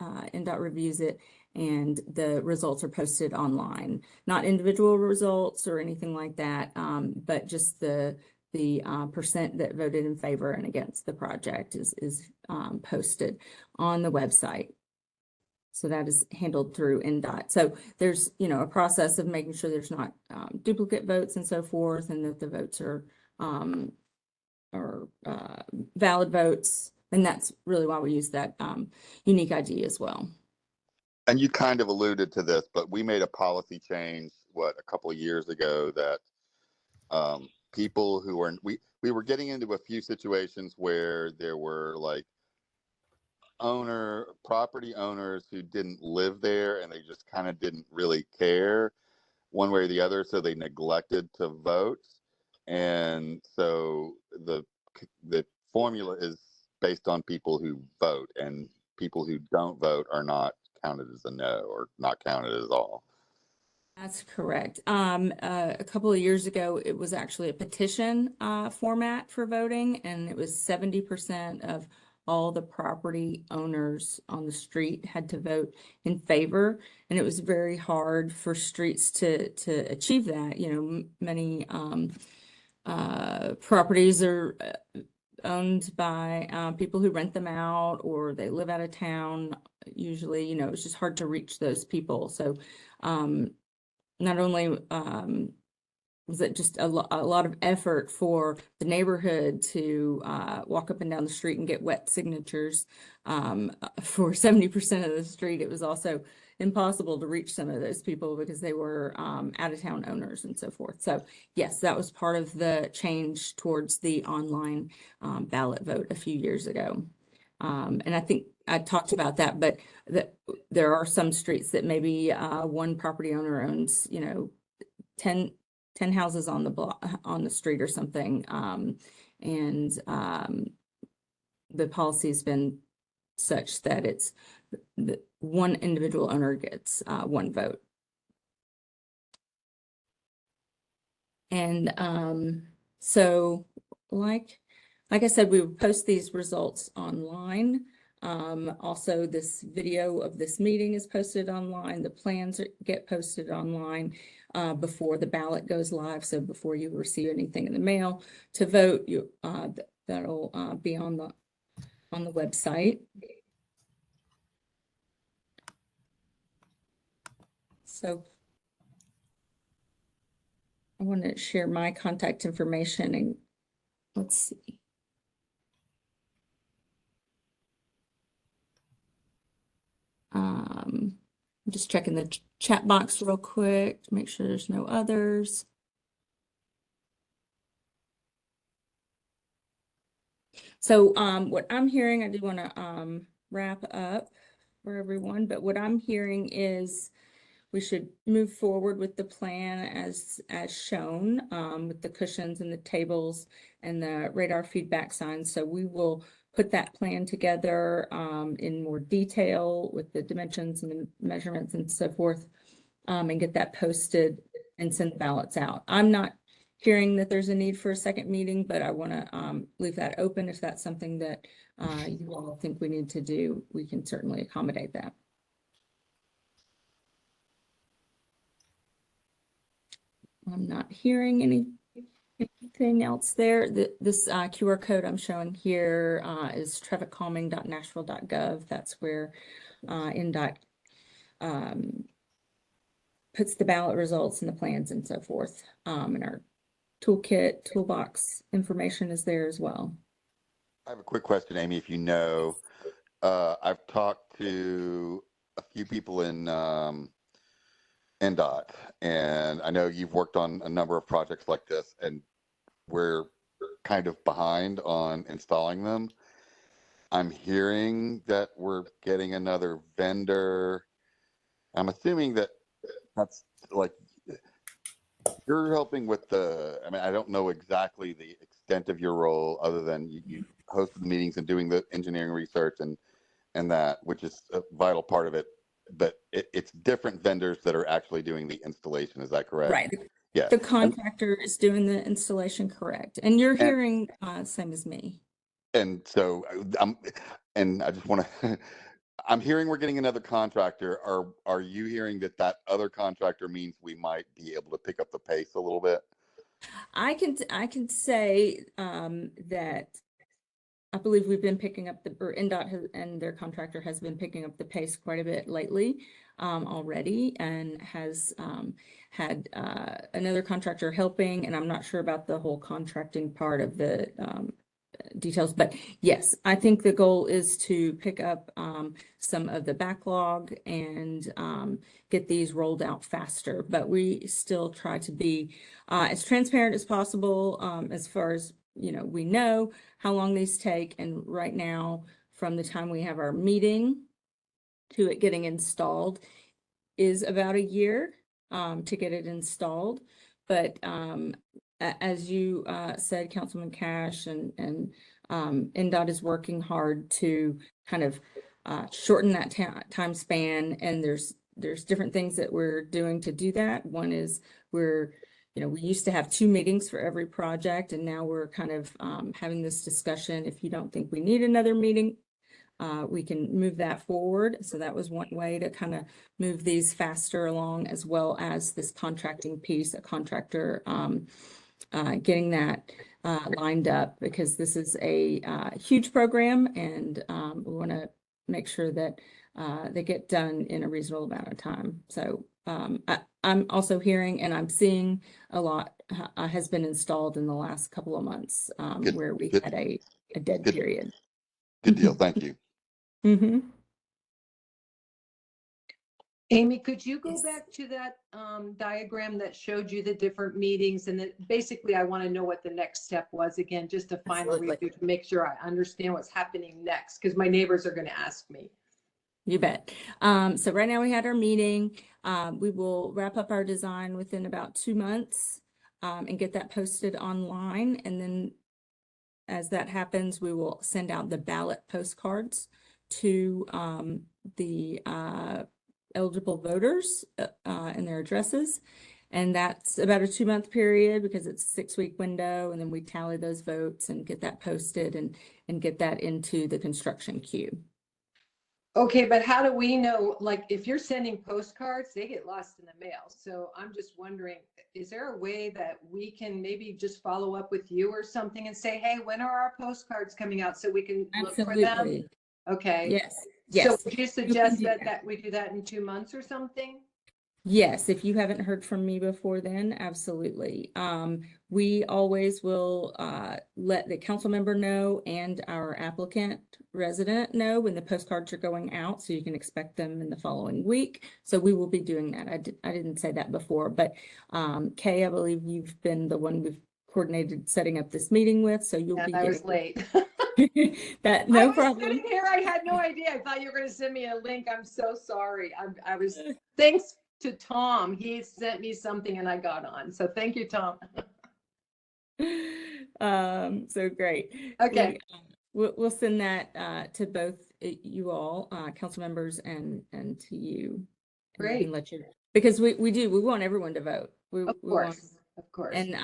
NDOT reviews it and the results are posted online. Not individual results or anything like that, but just the percent that voted in favor and against the project is posted on the website. So that is handled through NDOT. So there's, a process of making sure there's not duplicate votes and so forth, and that the votes are valid votes. And that's really why we use that unique ID as well. And you kind of alluded to this, but we made a policy change, a couple of years ago that people who were, we were getting into a few situations where there were like property owners who didn't live there and they just kind of didn't really care one way or the other, so they neglected to vote. And so the formula is based on people who vote, and people who don't vote are not counted as a no, or not counted at all. That's correct. A couple of years ago, it was actually a petition format for voting, and it was 70% of all the property owners on the street had to vote in favor. And it was very hard for streets to achieve that. Many properties are owned by people who rent them out, or they live out of town. Usually, it's just hard to reach those people. So not only was it just a lot of effort for the neighborhood to walk up and down the street and get wet signatures for 70% of the street, it was also impossible to reach some of those people because they were out-of-town owners and so forth. So yes, that was part of the change towards the online ballot vote a few years ago. And I think I talked about that, but there are some streets that maybe one property owner owns, 10 houses on the block, on the street or something. And the policy has been such that it's one individual owner gets one vote. And so like I said, we will post these results online. Also, this video of this meeting is posted online. The plans get posted online before the ballot goes live. So before you receive anything in the mail to vote, that'll be on the website. So I want to share my contact information, and let's see. I'm just checking the chat box real quick to make sure there's no others. So what I'm hearing, I do want to wrap up for everyone, but what I'm hearing is we should move forward with the plan as shown, with the cushions and the tables and the radar feedback signs. So we will put that plan together in more detail with the dimensions and the measurements and so forth, and get that posted and send ballots out. I'm not hearing that there's a need for a second meeting, but I want to leave that open. If that's something that you all think we need to do, we can certainly accommodate that. I'm not hearing anything else there. This QR code I'm showing here is TrafficCalming.Nashville.gov. That's where NDOT puts the ballot results and the plans and so forth. And our toolbox information is there as well. I have a quick question, Amy, if you know. I've talked to a few people in NDOT, and I know you've worked on a number of projects like this, and we're kind of behind on installing them. I'm hearing that we're getting another vendor. I'm assuming that's like you're helping with I mean, I don't know exactly the extent of your role other than you host the meetings and doing the engineering research and that, which is a vital part of it. But it's different vendors that are actually doing the installation. Is that correct? Right. Yes. The contractor is doing the installation, correct? And you're And- hearing, same as me. And so and I just want to, I'm hearing we're getting another contractor. Are you hearing that other contractor means we might be able to pick up the pace a little bit? I can say, that I believe we've been picking up or NDOT and their contractor has been picking up the pace quite a bit lately, already, and has, had, another contractor helping, and I'm not sure about the whole contracting part of the, details, but yes, I think the goal is to pick up, some of the backlog and, get these rolled out faster, but we still try to be, as transparent as possible, as far as, we know how long these take, and right now, from the time we have our meeting to it getting installed is about a year, to get it installed. But, as you, said, Councilman Cash and NDOT is working hard to kind of, shorten that time span, and there's different things that we're doing to do that. One is we used to have 2 meetings for every project, and now we're kind of, having this discussion. If you don't think we need another meeting, we can move that forward. So that was one way to kind of move these faster along, as well as this contracting piece, a contractor, getting that, lined up, because this is a, huge program, and, we want to make sure that, they get done in a reasonable amount of time. So, I'm also hearing and I'm seeing a lot, has been installed in the last couple of months, Good, where we good, had a dead good. period. Good deal. Thank you. Mm-hmm. Amy, could you go Yes. back to that diagram that showed you the different meetings? And then basically, I want to know what the next step was again, just a final Absolutely. review to make sure I understand what's happening next, because my neighbors are going to ask me. You bet. So right now we had our meeting. We will wrap up our design within about 2 months, and get that posted online. And then as that happens, we will send out the ballot postcards to, the, eligible voters, and their addresses. And that's about a 2-month period, because it's a 6-week window. And then we tally those votes and get that posted and get that into the construction queue. Okay, but how do we know, like, if you're sending postcards, they get lost in the mail. So I'm just wondering, is there a way that we can maybe just follow up with you or something and say, hey, when are our postcards coming out so we can look for them? Absolutely. Okay. Yes. So Yes. would you can suggest do that that. we do that in 2 months or something? Yes, if you haven't heard from me before then, absolutely. We always will, let the council member know and our applicant resident know when the postcards are going out, so you can expect them in the following week. So we will be doing that. I didn't say that before, but, Kay, I believe you've been the one we've coordinated setting up this meeting with, so you'll And be I was getting late. that, I no was problem. sitting here, I had no idea. I thought you were going to send me a link. I'm so sorry. I was, thanks to Tom. He sent me something and I got on. So thank you, Tom. So great. Okay. We'll send that, to both, you all, council members, and to you. And we can Great. let you, because we want everyone to vote. Of We want, course. Of course. and,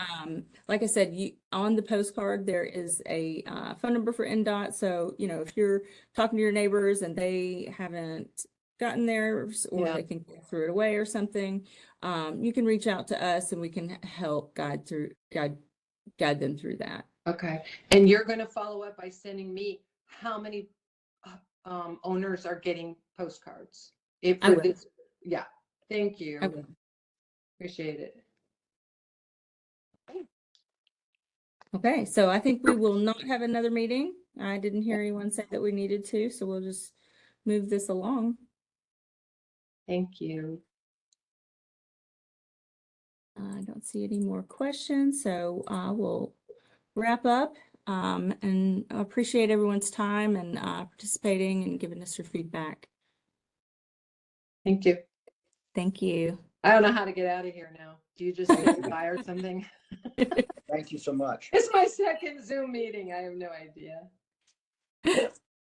like I said, on the postcard, there is a, phone number for NDOT. So, if you're talking to your neighbors and they haven't gotten theirs, or Yeah. they think they threw it away or something, you can reach out to us and we can help guide them through that. Okay. And you're going to follow up by sending me how many owners are getting postcards? If I for will. this, yeah. Thank you. I will. Appreciate it. Okay, so I think we will not have another meeting. I didn't hear anyone say that we needed to, so we'll just move this along. Thank you. I don't see any more questions, so we'll wrap up. And I appreciate everyone's time and participating and giving us your feedback. Thank you. Thank you. I don't know how to get out of here now. Do you just say goodbye or something? Thank you so much. It's my second Zoom meeting. I have no idea.